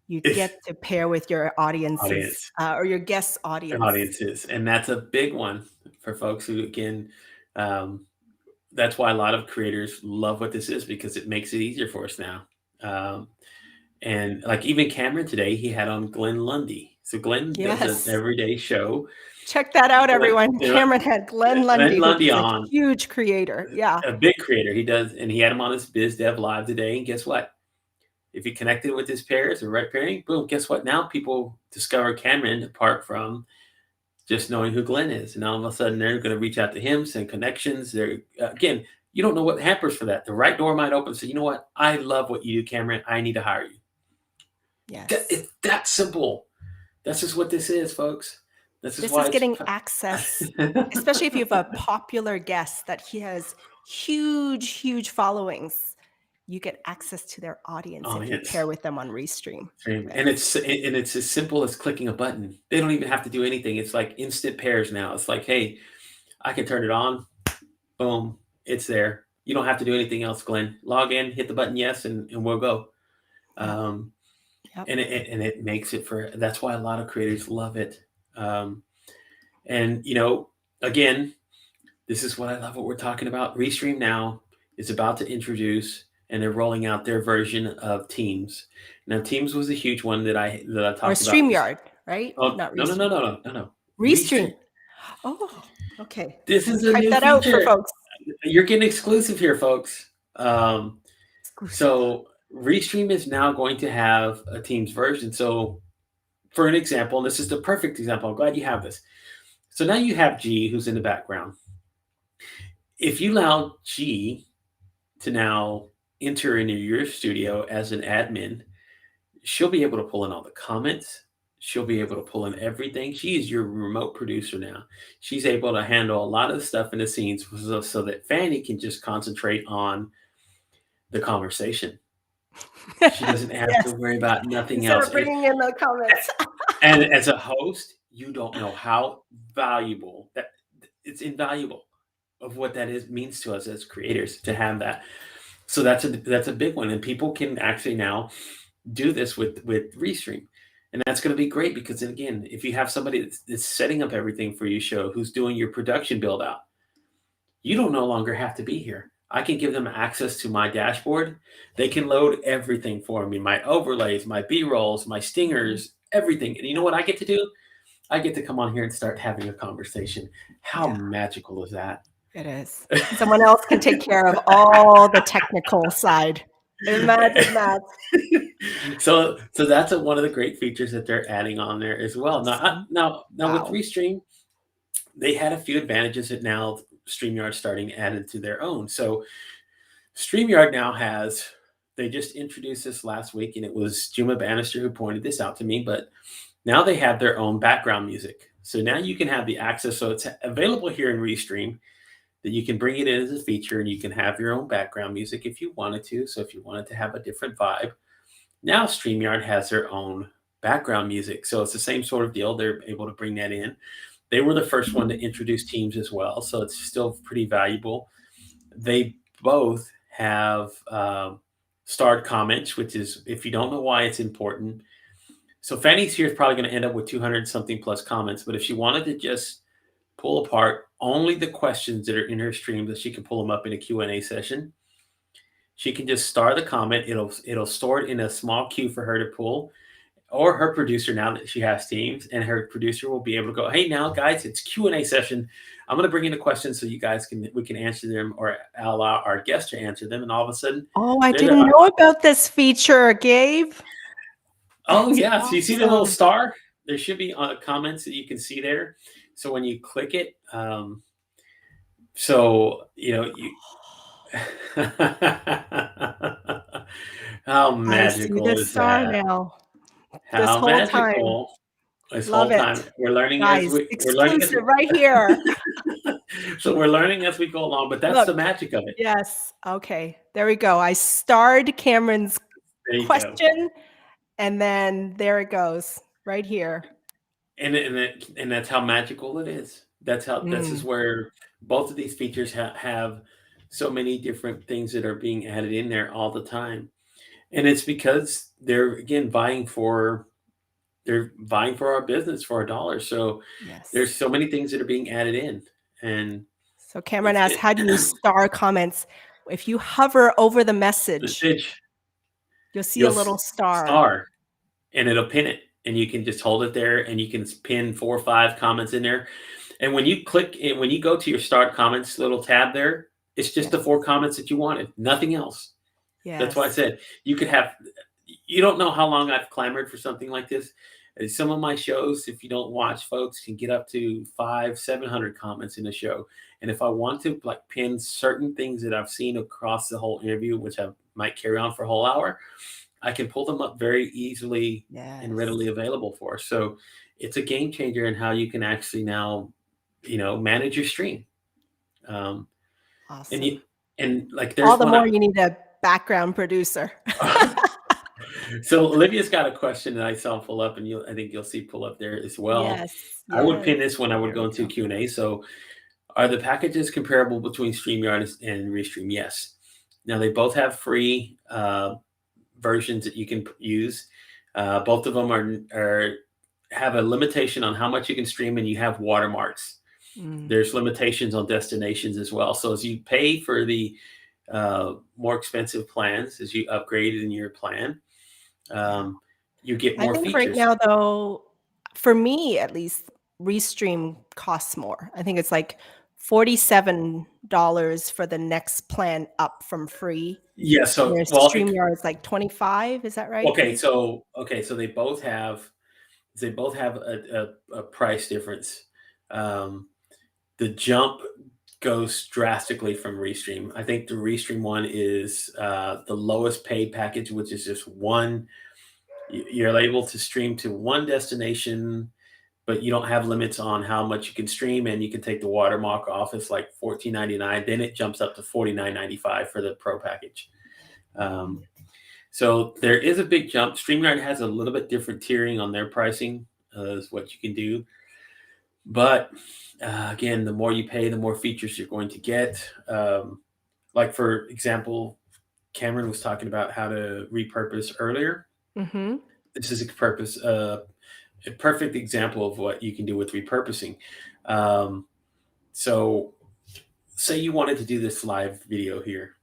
You get to pair with your audiences or your guest audiences. And that's a big one for folks who, again, that's why a lot of creators love what this is, because it makes it easier for us now. And like even Cameron today, he had on Glenn Lundy. So Glenn does an everyday show. Check that out, everyone. Cameron had Glenn Lundy on. A huge creator. Yeah. A big creator. He does. And he had him on his Biz Dev Live today. And guess what? If he connected with his pairs, the right pairing, boom, guess what? Now people discover Cameron apart from just knowing who Glenn is. And all of a sudden they're going to reach out to him, send connections. Again, you don't know what hampers for that. The right door might open. So you know what? I love what you do, Cameron. I need to hire you. Yes. It's that simple. That's just what this is, folks. This is getting access, especially if you have a popular guest that he has huge followings. You get access to their audience if you pair with them on Restream. Right? And it's as simple as clicking a button. They don't even have to do anything. It's like instant pairs now. It's like, hey, I can turn it on. Boom, it's there. You don't have to do anything else, Glenn. Log in, hit the button yes, and we'll go. And it makes it that's why a lot of creators love it. And again, this is what I love what we're talking about. Restream now is about to introduce, and they're rolling out their version of Teams. Now, Teams was a huge one that I talked about. Or Streamyard, right? Oh, not Restream. No. Restream. Oh, okay. This is a new feature. Out for folks. You're getting exclusive here, folks. So Restream is now going to have a Teams version. So for an example, and this is the perfect example, I'm glad you have this. So now you have G, who's in the background. If you allow G to now enter into your studio as an admin, she'll be able to pull in all the comments. She'll be able to pull in everything. She is your remote producer now. She's able to handle a lot of the stuff in the scenes so that Fanny can just concentrate on the conversation. She doesn't have to worry about nothing else. Bringing in the comments. And as a host, you don't know how valuable that it's invaluable of what that means to us as creators to have that. So that's a big one, and people can actually now do this with Restream. And that's going to be great because, again, if you have somebody that's setting up everything for your show, who's doing your production build out, you don't no longer have to be here. I can give them access to my dashboard. They can load everything for me, my overlays, my B-rolls, my Mhm. stingers, everything. And you know what I get to do? I get to come on here and start having a conversation. How Yeah, magical is that? it is. Someone else can take care of all the technical side. Imagine that. So that's one of the great features that they're adding on there as well. Awesome. Now with Wow. Restream, they had a few advantages that now Streamyard starting added to their own. So Streamyard now has, they just introduced this last week, and it was Juma Bannister who pointed this out to me, but now they have their own background music. So now you can have the access. So it's available here in Restream that you can bring it in as a feature, and you can have your own background music if you wanted to. So if you wanted to have a different vibe, now StreamYard has their own background music. So it's the same sort of deal. They're able to bring that in. They were the first one to introduce Teams as well. So it's still pretty valuable. They both have starred comments, which is, if you don't know why it's important. So Fanny's here is probably going to end up with 200 something plus comments. But if she wanted to just pull apart only the questions that are in her stream, that she can pull them up in a Q&A session, she can just star the comment. It'll store it in a small queue for her to pull, or her producer, now that she has Teams, and her producer will be able to go, hey, now guys, it's Q&A session. I'm going to bring in the questions so you guys we can answer them, or allow our guests to answer them. And all of a sudden, Oh, I they're there. didn't know about this feature, Gabe. Oh That's yeah, so you see the little awesome. star? There should be comments that you can see there. So when you click it, so you know you. How I see magical the is star that? now. This How whole time. magical! This Love whole it. time we're learning as Guys, we're learning as exclusive right here. so we're learning as we go along. But that's Look. the magic of it. Yes. Okay. There we go. I starred Cameron's There you go. question, and then there it goes right here. And that's how magical it is. This is Mm, where both of these features have so many different things that are being added in there all the time. And it's because they're, again, vying for our business, for our dollars. So there's yes. so many things that are being added in, and So Cameron it's asked, it how do you star comments? If you hover over the message, message. you'll see a You'll little star. star, and it'll pin it, and you can just hold it there, and you can pin 4 or 5 comments in there. And when you click it, when you go to your start comments little tab there, it's just Yes. the 4 comments that you wanted, nothing else. That's why I Yes. said you could have. You don't know how long I've clamored for something like this. Some of my shows, if you don't watch, folks, can get up to 500, 700 comments in a show. And if I want to like pin certain things that I've seen across the whole interview, which I might carry on for a whole hour, I can pull them up very easily and readily Yes. available for us. So it's a game changer in how you can actually now, manage your stream. Um, and Awesome. you and like All there's the one. more you need a background producer. So Olivia's got a question that I saw pull up, and I think you'll see pull up there as well. Yes. I would Yes. pin this when I would There go we into go. Q&A. So are the packages comparable between StreamYard and Restream? Yes. Now they both have free versions that you can use. Both of them are have a limitation on how much you can stream, and you have watermarks. Mm, There's limitations on destinations as well. So as you pay for the more expensive plans, as you upgrade in your plan, yeah. you get I more think right features. now, though, for me at least, Restream costs more. I think it's like $47 for the next plan up from free, Yeah. So, whereas well, StreamYard is like 25. Is that right, okay. Gabe? So they both have a price difference. Um, the jump goes drastically from Restream. I think the Restream one is the lowest paid package, which is just one. You're able to stream to one destination, but you don't have limits on how much you can stream, and you can take the watermark off. It's like $14.99. Then it jumps up to $49.95 for the pro package. Um, so there is a big jump. StreamYard has a little bit different tiering on their pricing, is what you can do. But again, the more you pay, the more features you're going to get. Like, for example, Cameron was talking about how to repurpose earlier. Mhm. this is a perfect example of what you can do with repurposing. Um, so, say you wanted to do this live video here.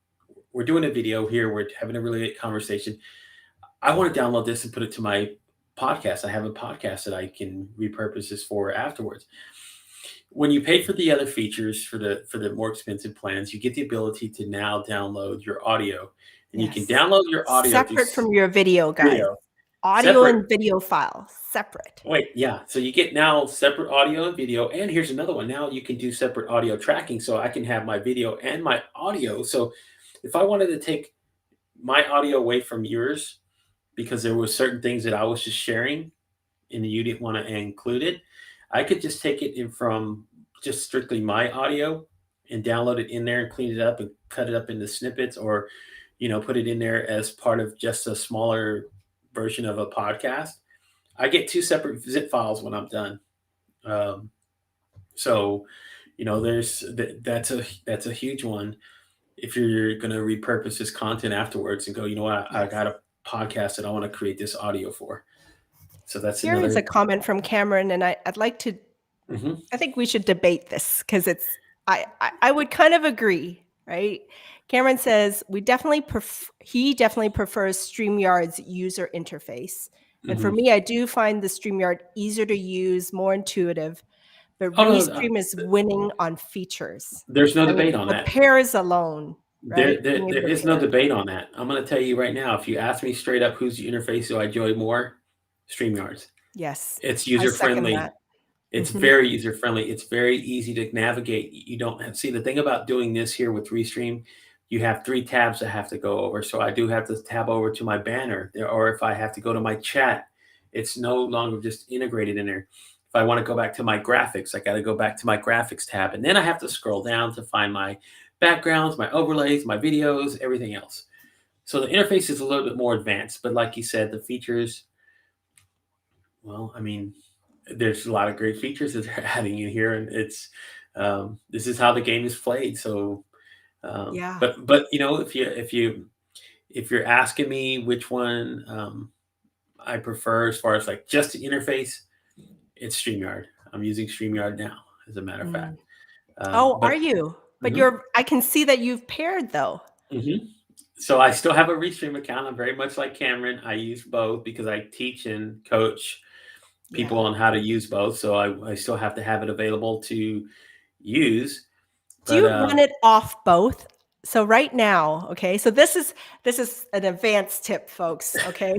We're doing a video here. We're having a really good conversation. I want to download this and put it to my podcast. I have a podcast that I can repurpose this for afterwards. When you pay for the other features for the more expensive plans, you get the ability to now download your audio, and you can Yes. download your audio through Separate from your video, guys. video Audio separate. and video files, separate. Wait, yeah. So you get now separate audio and video, and here's another one. Now you can do separate audio tracking, so I can have my video and my audio. So if I wanted to take my audio away from yours because there were certain things that I was just sharing and you didn't want to include it, I could just take it in from just strictly my audio and download it in there and clean it up and cut it up into snippets, or put it in there as part of just a smaller version of a podcast. I get two separate zip files when I'm done. Um, so, that's a huge one. If you're going to repurpose this content afterwards and go, you know what, I Yes. got a podcast that I want to create this audio for. So that's Here is another. a comment from Cameron, and I'd like to. Mhm. I think we should debate this because it's. I would kind of agree, right? Cameron says he definitely prefers StreamYard's user interface. And for Mhm. me, I do find the StreamYard easier to use, more intuitive, but Oh no, Restream is winning on features. there's no I mean, debate on the that. pairs alone, There, right? there, Being able there to is no pair. debate on that. I'm going to tell you right now. If you ask me straight up, whose interface do I enjoy more? Streamyards. Yes, It's I user second friendly. that. It's Mhm. very user friendly. It's very easy to navigate. You don't have see the thing about doing this here with Restream. You have three tabs that have to go over. So I do have to tab over to my banner, or if I have to go to my chat, it's no longer just integrated in there. If I want to go back to my graphics, I got to go back to my graphics tab, and then I have to scroll down to find my backgrounds, my overlays, my videos, everything else. So the interface is a little bit more advanced, but like you said, the features, well, I mean, there's a lot of great features that they're adding in here, and it's this is how the game is played. So, Yeah. but if you're asking me which one I prefer as far as like just the interface, it's Streamyard. I'm using Streamyard now, as a matter of fact. Mm. Oh, are But you? But mhm, I can see that you've paired though. mhm. So I still have a Restream account. I'm very much like Cameron. I use both because I teach and coach Yeah. people on how to use both. So I still have to have it available to use. Do But you run it off both? So right now, okay, so this is an advanced tip, folks, okay?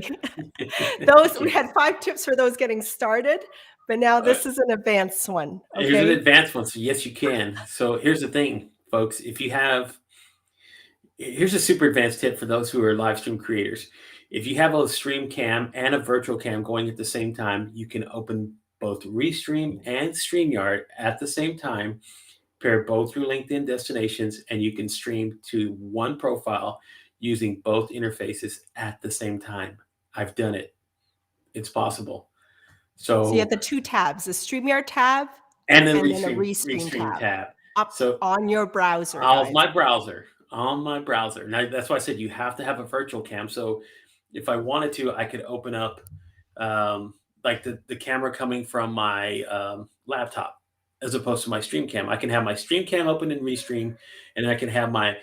Those we okay. had 5 tips for those getting started, but now Uh, this is an advanced one, Here's an okay? advanced one. So yes, you can. So here's the thing, folks. Here's a super advanced tip for those who are live stream creators. If you have a stream cam and a virtual cam going at the same time, you can open both Restream and StreamYard at the same time, pair both through LinkedIn destinations, and you can stream to one profile using both interfaces at the same time. I've done it. It's possible. So you have So, the 2 tabs, the StreamYard tab and then and then a Restream Restream tab tab. up So on your browser, on guys. my browser, on my browser. Now that's why I said you have to have a virtual cam. So if I wanted to, I could open up like the camera coming from my laptop as opposed to my stream cam. I can have my stream cam open in Restream, and I can have my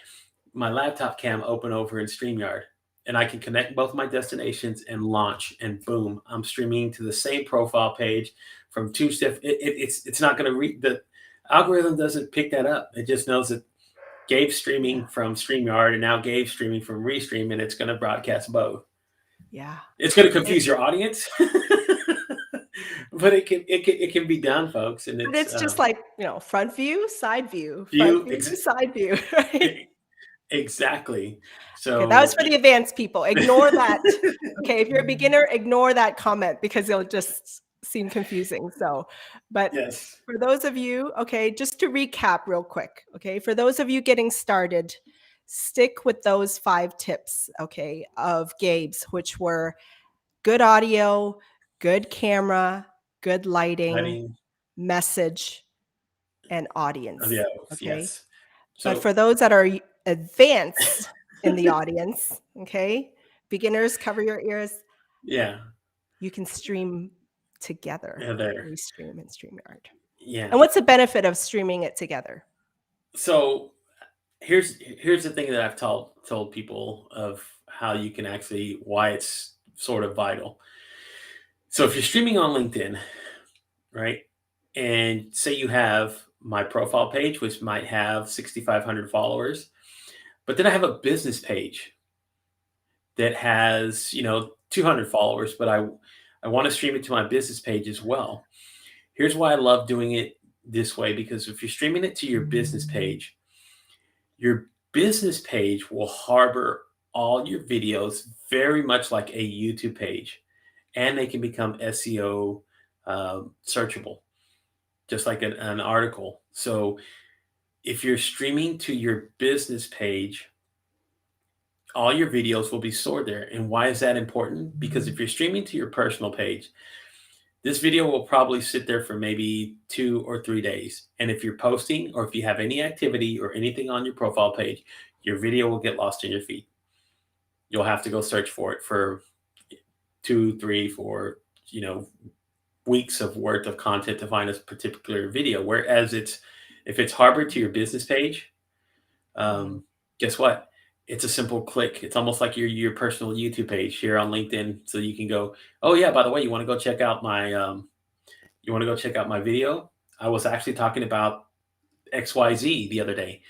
laptop cam open over in StreamYard. And I can connect both my destinations and launch, and boom, I'm streaming to the same profile page from two different. It's not going to read the algorithm doesn't pick that up. It just knows that Gabe's Yeah. streaming from StreamYard, and now Gabe's streaming from Restream, and it's going to broadcast both. Yeah. It's going to It confuse your audience, but it can be done, folks. And but it's it's just like, front view, front view view, side view, right? exactly. Okay, that was So for the advanced people. Ignore that. Okay, if you're a beginner, ignore that comment because it'll just seem confusing. So, but yes, for those of you, okay, just to recap real quick, okay, for those of you getting started, stick with those 5 tips, okay, of Gabe's, which were good audio, good camera, good lighting, lighting message, and audience, the okay? yes. But So for those that are advanced in the audience, okay, beginners, cover your ears. yeah, You can stream together, there. Restream and Streamyard. Yeah. And what's the benefit of streaming it together? So here's the thing that I've told people of how you can actually why it's sort of vital. So if you're streaming on LinkedIn, right? And say you have my profile page, which might have 6,500 followers, but then I have a business page that has, 200 followers, but I want to stream it to my business page as well. Here's why I love doing it this way, because if you're streaming it to your business page will harbor all your videos very much like a YouTube page, and they can become SEO searchable, just like an article. So if you're streaming to your business page, all your videos will be stored there. And why is that important? Because if you're streaming to your personal page, this video will probably sit there for maybe 2 or 3 days. And if you're posting or if you have any activity or anything on your profile page, your video will get lost in your feed. You'll have to go search for it for 2, 3, 4, weeks of worth of content to find a particular video. Whereas if it's harbored to your business page, guess what? It's a simple click. It's almost like your personal YouTube page here on LinkedIn. So you can go, oh yeah, by the way, you want to go check out my video? I was actually talking about XYZ the other day.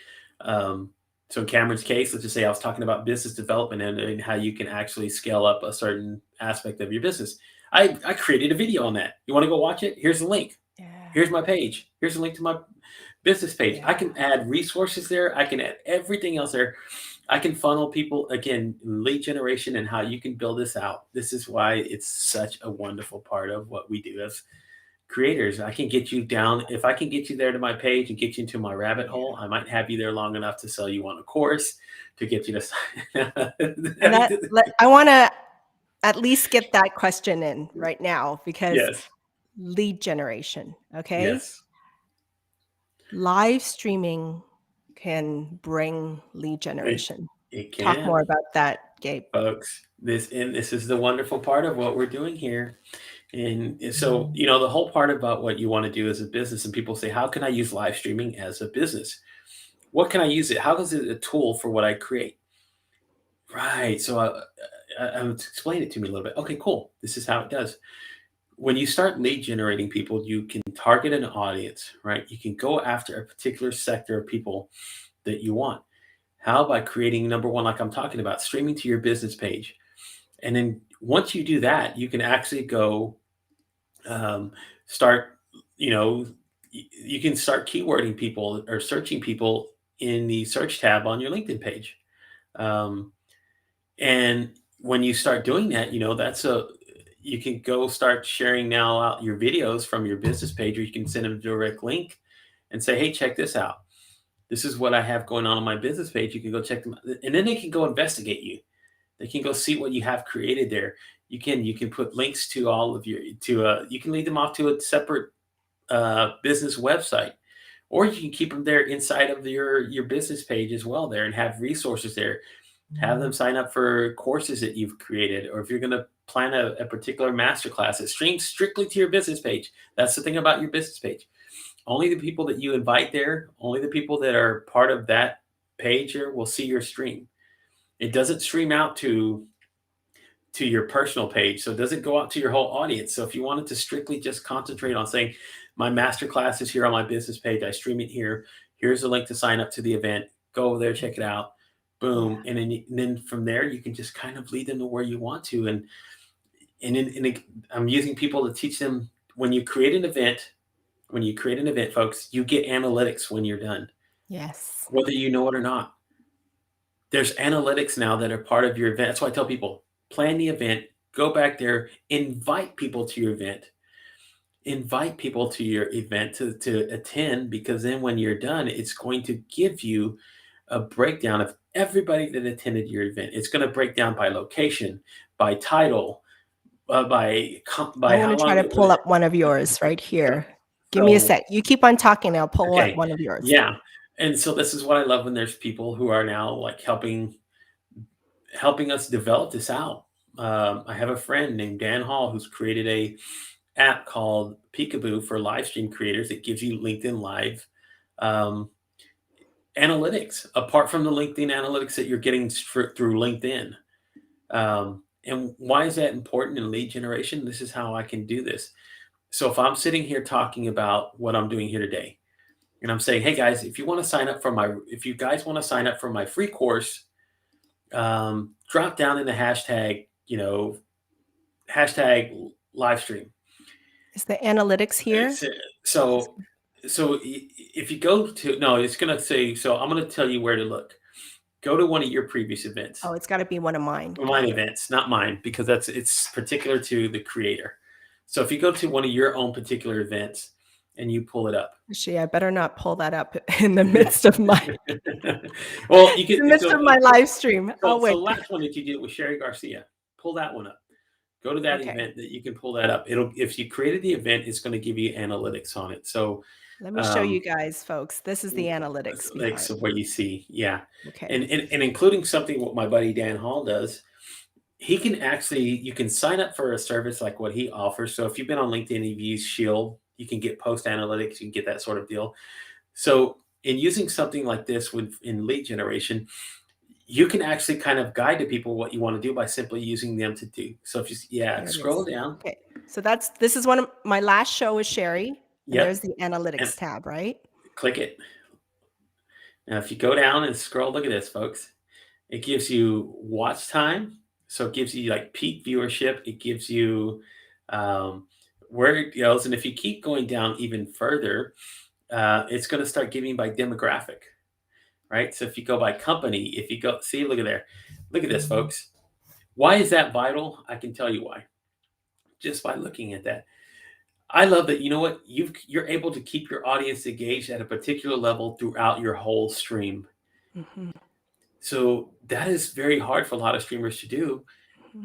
So in Cameron's case, let's just say I was talking about business development and how you can actually scale up a certain aspect of your business. I created a video on that. You want to go watch it? Here's the link. Yeah. Here's my page. Here's the link to my business page. Yeah. I can add resources there. I can add everything else there. I can funnel people, again, lead generation and how you can build this out. This is why it's such a wonderful part of what we do as creators. I can get you down. If I can get you there to my page and get you into my rabbit hole, I might have you there long enough to sell you on a course to get you to. And I want to at least get that question in right now, because Yes. lead generation, okay? Yes. Live streaming can bring lead generation. It Talk can. more about that, Gabe. Folks, this is the wonderful part of what we're doing here. And so, the whole part about what you want to do as a business, and people say, how can I use live streaming as a business? What can I use it? How is it a tool for what I create? Right. So I explain it to me a little bit. Okay, cool. This is how it does. When you start lead generating people, you can target an audience, right? You can go after a particular sector of people that you want. How by creating, number one, like I'm talking about, streaming to your business page. And then once you do that, you can actually go start, you can start keywording people or searching people in the search tab on your LinkedIn page. And when you start doing that, you can go start sharing now out your videos from your business page, or you can send them a direct link and say, hey, check this out. This is what I have going on my business page. You can go check them out. And then they can go investigate you. They can go see what you have created there. You can put links to all of you can lead them off to a separate business website, or you can keep them there inside of your business page as well there and have resources there. Have them sign up for courses that you've created, or if you're going to plan a particular masterclass, it streams strictly to your business page. That's the thing about your business page. Only the people that you invite there, only the people that are part of that page here will see your stream. It doesn't stream out to your personal page. So it doesn't go out to your whole audience. So if you wanted to strictly just concentrate on saying, my masterclass is here on my business page, I stream it here. Here's the link to sign up to the event. Go over there, check it out. Boom. And then from there, you can just kind of lead them to where you want to. And I'm using people to teach them, when you create an event, folks, you get analytics when you're done. Yes. Whether you know it or not. There's analytics now that are part of your event. That's why I tell people, plan the event, go back there, invite people to your event. Invite people to your event to attend, because then when you're done, it's going to give you a breakdown of everybody that attended your event. It's going to break down by location, by title, by I'm how going to try long to pull up one of yours right here. Give me a So, sec. You keep on talking. I'll pull up okay, one of yours. yeah. And so this is what I love, when there's people who are now like helping us develop this out. I have a friend named Dan Hall who's created a app called Peekaboo for live stream creators. It gives you LinkedIn Live um, analytics apart from the LinkedIn analytics that you're getting through LinkedIn. And why is that important in lead generation? This is how I can do this. So if I'm sitting here talking about what I'm doing here today, and I'm saying, hey guys, if you want to sign up for if you guys want to sign up for my free course, drop down in the hashtag, hashtag live stream. Is the analytics here? So, if you go to, no, it's going to say, so I'm going to tell you where to look. Go to one of your previous events. Oh, it's got to be one of mine. Mine events, not mine, because it's particular to the creator. So if you go to one of your own particular events and you pull it up. Actually, I better not pull that up in the midst of my well, you can in the midst of my live stream. So, Oh wait. so last one that you did with Sherry Garcia, pull that one up. Go to that Okay. event that you can pull that up. If you created the event, it's going to give you analytics on it. So let me show you guys, folks. This is the analytics behind. of what you see. Yeah. Okay. And including something what my buddy Dan Hall does. He can actually, you can sign up for a service like what he offers. So if you've been on LinkedIn, you've used Shield, you can get post analytics, you can get that sort of deal. So in using something like this in lead generation, you can actually kind of guide to people what you want to do by simply using them to do. So if you, scroll down. Okay. So this is one of my last show with Sherry. And there's the analytics tab, right? Click it. Now, if you go down and scroll, look at this, folks. It gives you watch time. So it gives you like peak viewership. It gives you where it goes. And if you keep going down even further, it's going to start giving you by demographic, right? So if you go by company, if you go, see, look at there. Look at this, folks. Why is that vital? I can tell you why. Just by looking at that. I love that. You know what? You're able to keep your audience engaged at a particular level throughout your whole stream. Mm-hmm. So that is very hard for a lot of streamers to do.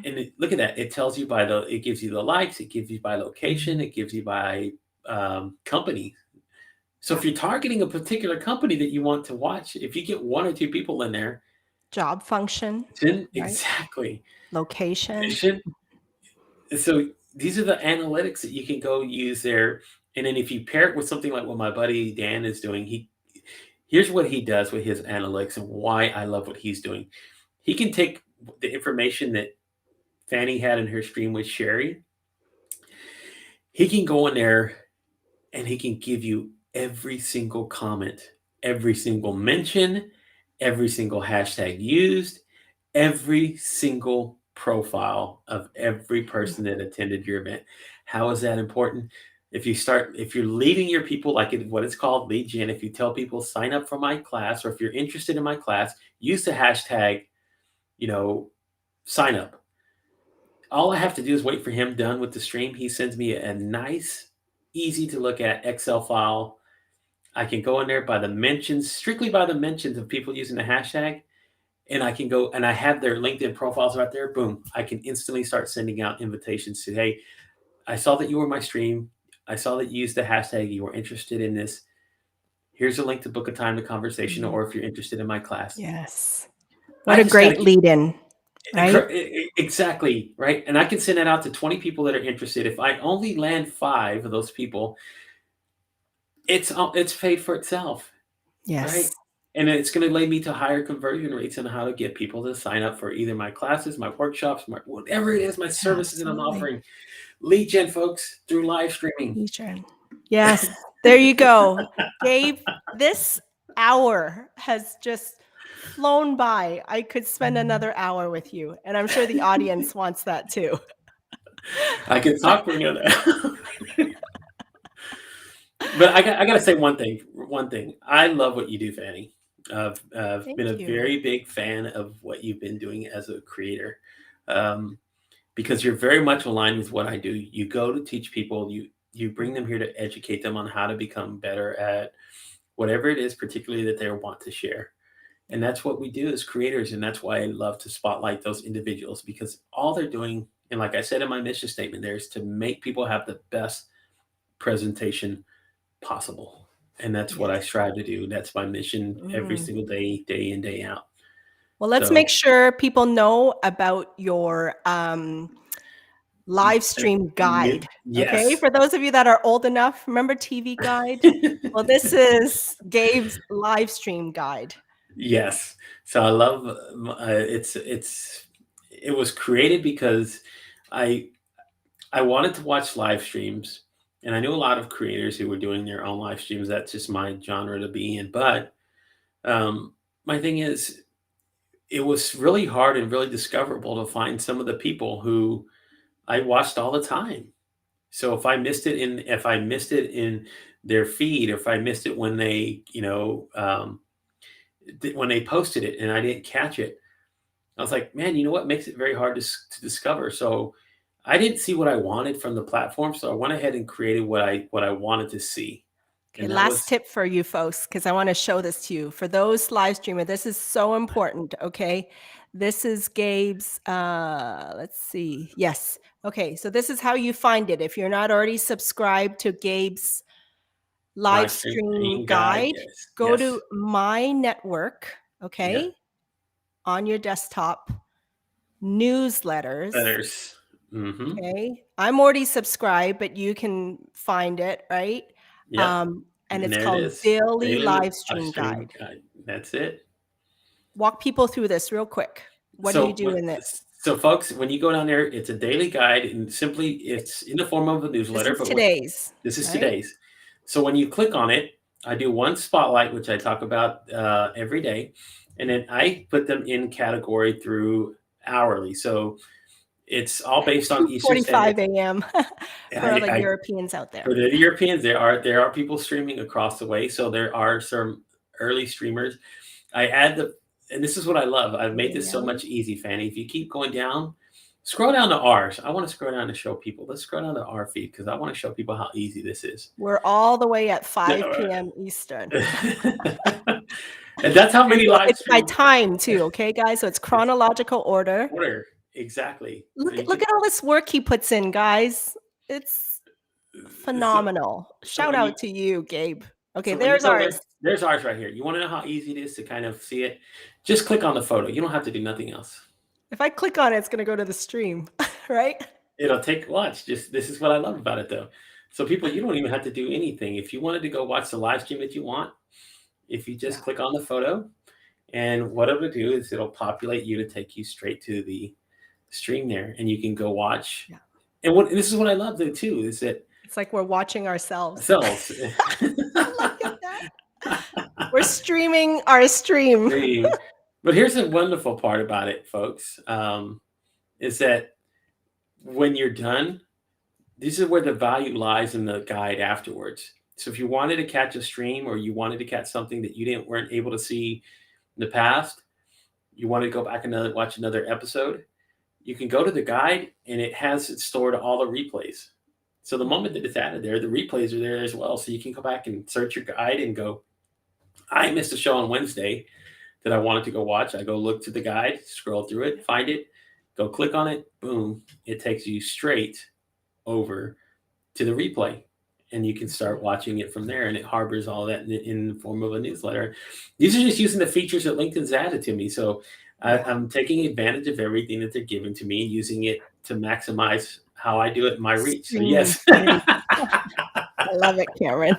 And look at that. It tells you it gives you the likes, it gives you by location, it gives you by company. So if you're targeting a particular company that you want to watch, if you get one or two people in there. Job function. Right? Exactly. Location. So these are the analytics that you can go use there. And then if you pair it with something like what my buddy Dan is doing, here's what he does with his analytics and why I love what he's doing. He can take the information that Fanny had in her stream with Sherry. He can go in there and he can give you every single comment, every single mention, every single hashtag used, every single profile of every person that attended your event. How is that important? If you're leading your people, like what it's called lead gen, if you tell people sign up for my class, or if you're interested in my class, use the hashtag, sign up. All I have to do is wait for him done with the stream. He sends me a nice, easy to look at Excel file. I can go in there by the mentions, strictly by the mentions of people using the hashtag. And I can go and I have their LinkedIn profiles right there. Boom. I can instantly start sending out invitations to, hey, I saw that you were my stream. I saw that you used the hashtag. You were interested in this. Here's a link to book a time to conversation, or if you're interested in my class. Yes. What a great lead in. Right? Exactly. Right. And I can send that out to 20 people that are interested. If I only land 5 of those people, it's paid for itself. Yes. Right. And it's going to lead me to higher conversion rates and how to get people to sign up for either my classes, my workshops, whatever it is, my services that I'm offering. Lead gen, folks, through live streaming. Lead gen. Yes. There you go. Dave, this hour has just flown by. I could spend another hour with you, and I'm sure the audience wants that too. I could talk for another hour. But I got to say one thing. I love what you do, Fanny. I've been a very big fan of what you've been doing as a creator, because you're very much aligned with what I do. You go to teach people. You bring them here to educate them on how to become better at whatever it is, particularly that they want to share. And that's what we do as creators. And that's why I love to spotlight those individuals, because all they're doing, and like I said in my mission statement, there is to make people have the best presentation possible. And that's what I strive to do. That's my mission every single day, day in, day out. Well, let's make So sure people know about your live uh, stream guide. Okay, yes. for those of you that are old enough, remember TV Guide? Well, this is Gabe's live stream guide. Yes. So I love it was created because I I wanted to watch live streams, and I knew a lot of creators who were doing their own live streams. That's just my genre to be in. But um, my thing is, it was really hard and really discoverable to find some of the people who I watched all the time. So if I missed it in their feed, or if I missed it when they, when they posted it and I didn't catch it, I was like, man, you know what makes it very hard to discover. So I didn't see what I wanted from the platform. So I went ahead and created what I wanted to see. Okay, And that last was tip for you folks, because I want to show this to you. For those live streamer, this is so important, okay? This is Gabe's, let's see. Yes. Okay, so this is how you find it. If you're not already subscribed to Gabe's live live stream stream guide. guide, Yes. go Yes. to My Network, Yeah. okay, on your desktop, newsletters, Others. Hmm. okay? I'm already subscribed, but you can find it, right? Yep. And And it's there it called is. Daily Daily Live live Stream stream Guide. guide. That's it. Walk people through this real quick. What do you So do in it? so folks, when you go down there, it's a daily guide, and simply it's in the form of a This newsletter. is But what today's, this is right? today's. So when you click on it, I do one spotlight, which I talk about every day, and then I put them in category through hourly. So it's all based on Eastern Standard. 2:45 a.m. for all the I Europeans out there. For the Europeans, there are people streaming across the way, so there are some early streamers. I add the and this is what I love. I've 8 made this so a.m. much easy, Fanny. If you keep going down, scroll down to R's. I want to scroll down to show people. Let's scroll down to our feed because I want to show people how easy this is. We're all the way at 5 No, p.m. Eastern. and that's how There you many go. live It's by streams time too, okay, guys? So it's it's chronological order. order. Exactly. So Look you look can at all this work he puts in, guys. It's so phenomenal. so Shout when you out to you, Gabe. Okay, So when you there's go ours. there's ours right here. You want to know how easy it is to kind of see it? Just click on the photo. You don't have to do nothing else. If I click on it, it's gonna go to the stream, right? It'll take watch. Just this is what I love about it though. So people, you don't even have to do anything. If you wanted to go watch the live stream that you want, if you just Yeah. click on the photo, and what it'll do is it'll populate you to take you straight to the stream there, and you can go watch. Yeah. And this is what I love though too is that It's like we're watching ourselves. cells. Look at that. We're streaming our stream. Dream. But here's the wonderful part about it, folks, is that when you're done, this is where the value lies in the guide afterwards. So if you wanted to catch a stream or you wanted to catch something that you weren't able to see in the past, you want to go back and watch another episode, you can go to the guide and it has it stored all the replays. So the moment that it's added there, the replays are there as well. So you can go back and search your guide and go, I missed a show on Wednesday that I wanted to go watch. I go look to the guide, scroll through it, find it, go click on it, boom, it takes you straight over to the replay. And you can start watching it from there, and it harbors all that in the form of a newsletter. These are just using the features that LinkedIn's added to me. So I'm taking advantage of everything that they're giving to me and using it to maximize how I do it in my reach. So yes. I love it, Cameron.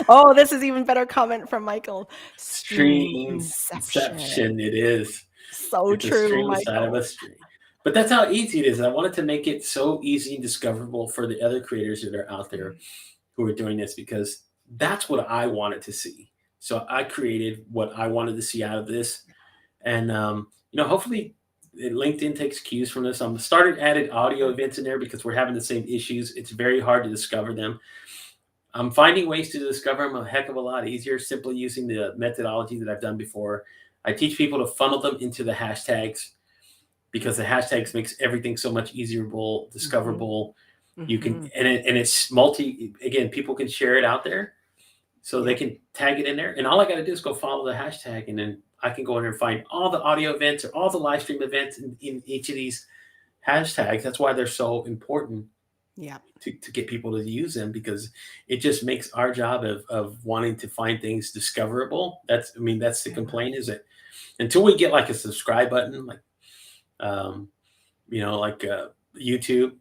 Oh, this is even better comment from Michael. Stream Stream inception. inception, it is. So It's a true, stream inside of Michael. a stream. But that's how easy it is. I wanted to make it so easy and discoverable for the other creators that are out there who are doing this because that's what I wanted to see. So I created what I wanted to see out of this. And, hopefully LinkedIn takes cues from this. I'm started added audio events in there because we're having the same issues. It's very hard to discover them. I'm finding ways to discover them a heck of a lot easier simply using the methodology that I've done before. I teach people to funnel them into the hashtags because the hashtags makes everything so much easier, discoverable. You can, and it's again, people can share it out there so they can tag it in there. And all I got to do is go follow the hashtag and then I can go in there and find all the audio events or all the live stream events in each of these hashtags. That's why they're so important. Yeah. To get people to use them because it just makes our job of wanting to find things discoverable. That's the complaint is that until we get like a subscribe button, like um, like YouTube,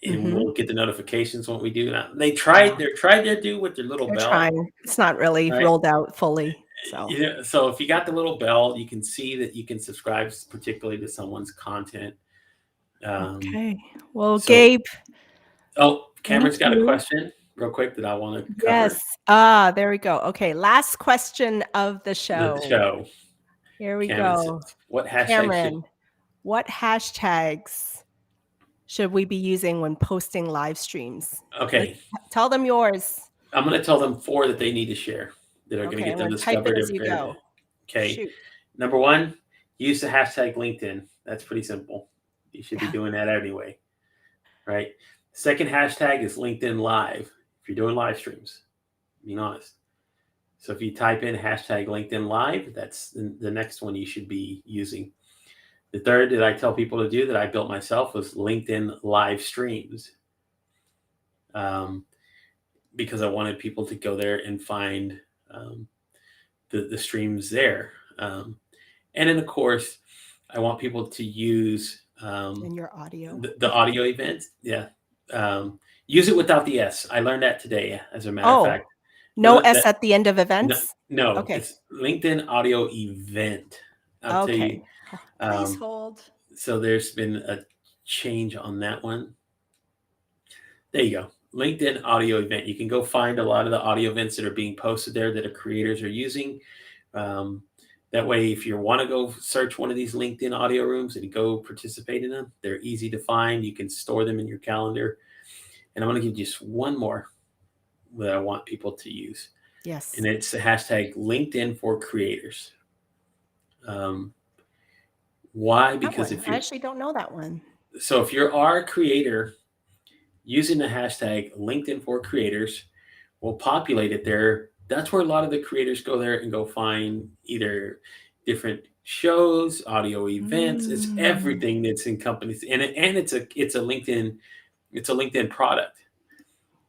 and Mhm. we'll get the notifications when we do that. They Yeah, tried, they're trying to do with their little they're bell, trying. It's not really right? rolled out fully, so. So if you got the little bell, you can see that you can subscribe particularly to someone's content. Um, Okay. Well, so, Gabe, oh, thank Cameron's got a you. question real quick that I want to Yes. cover. There we go. Okay, last question of the The show. show. Here we Cameron says, go. what hashtag should Cameron, what hashtags should we be using when posting live streams? Let's okay, tell them yours. I'm going to tell them 4 that they need to share that are going to Okay, get I'm them gonna type it discovered. as you go. Okay. Shoot. Number 1, use the hashtag LinkedIn. That's pretty simple. You should be Yeah. doing that anyway, right? Second hashtag is LinkedIn Live. If you're doing live streams, being honest. So if you type in hashtag LinkedIn Live, that's the next one you should be using. The third that I tell people to do that I built myself was LinkedIn Live Streams. Because I wanted people to go there and find the streams there. And then, of course, I want people to use And your audio. the audio events. Yeah. Use it without the S. I learned that today, as a matter of Oh, fact. no That, S at the end of no, events? no, Okay. it's LinkedIn Audio Event. I'll tell you. Okay. Please hold. So there's been a change on that one. There you go. LinkedIn Audio Event. You can go find a lot of the audio events that are being posted there that the creators are using. That way, if you want to go search one of these LinkedIn audio rooms and go participate in them, they're easy to find. You can store them in your calendar. And I'm going to give you just one more that I want people to use. Yes. And it's the hashtag LinkedIn for Creators. Why? Because if I you actually don't know that one. so if you're our creator, using the hashtag LinkedIn for Creators will populate it there. That's where a lot of the creators go there and go find either different shows, audio events. It's everything that's in companies, and it's a LinkedIn product.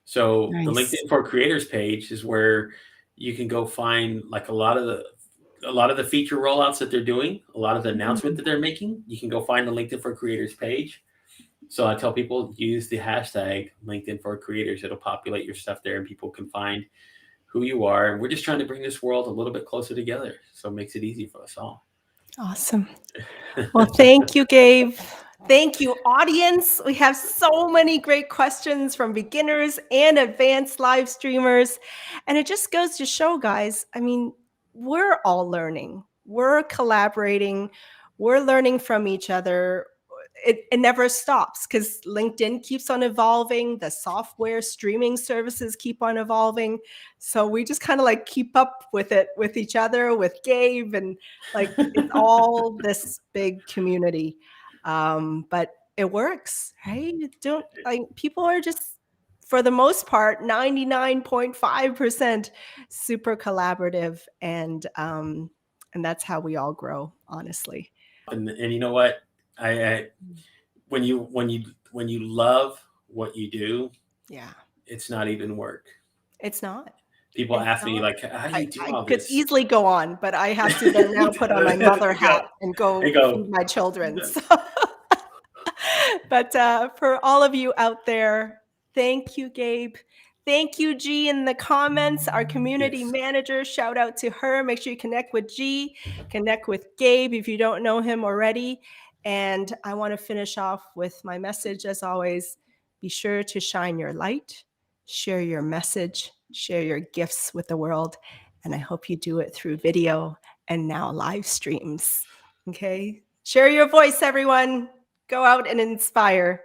So the Nice. LinkedIn for Creators page is where you can go find like a lot of the feature rollouts that they're doing, a lot of the announcement that they're making. You can go find the LinkedIn for Creators page. So I tell people use the hashtag LinkedIn for Creators. It'll populate your stuff there, and people can find who you are. And we're just trying to bring this world a little bit closer together, so it makes it easy for us all. Awesome. Well, thank you, Gabe. Thank you, audience. We have so many great questions from beginners and advanced live streamers. And it just goes to show, guys, I mean, we're all learning. We're collaborating. We're learning from each other. It never stops because LinkedIn keeps on evolving. The software streaming services keep on evolving. So we just kind of like keep up with it with each other, with Gabe, and like it's all this big community. But it works, right? Don't like people are just for the most part 99.5% super collaborative, and that's how we all grow, honestly. And you know what? I when you love what you do, Yeah, it's not even work. it's not. People It's ask me not. like, "How do you do I all could this?" easily go on, but I have to then now put on my mother hat and There you go go. feed my children. So. But for all of you out there, thank you, Gabe. Thank you, G, in the comments. Our community Yes. manager, shout out to her. Make sure you connect with G, connect with Gabe if you don't know him already. And I want to finish off with my message as always. Be sure to shine your light, share your message, share your gifts with the world. And I hope you do it through video and now live streams. Okay? Share your voice, everyone. Go out and inspire.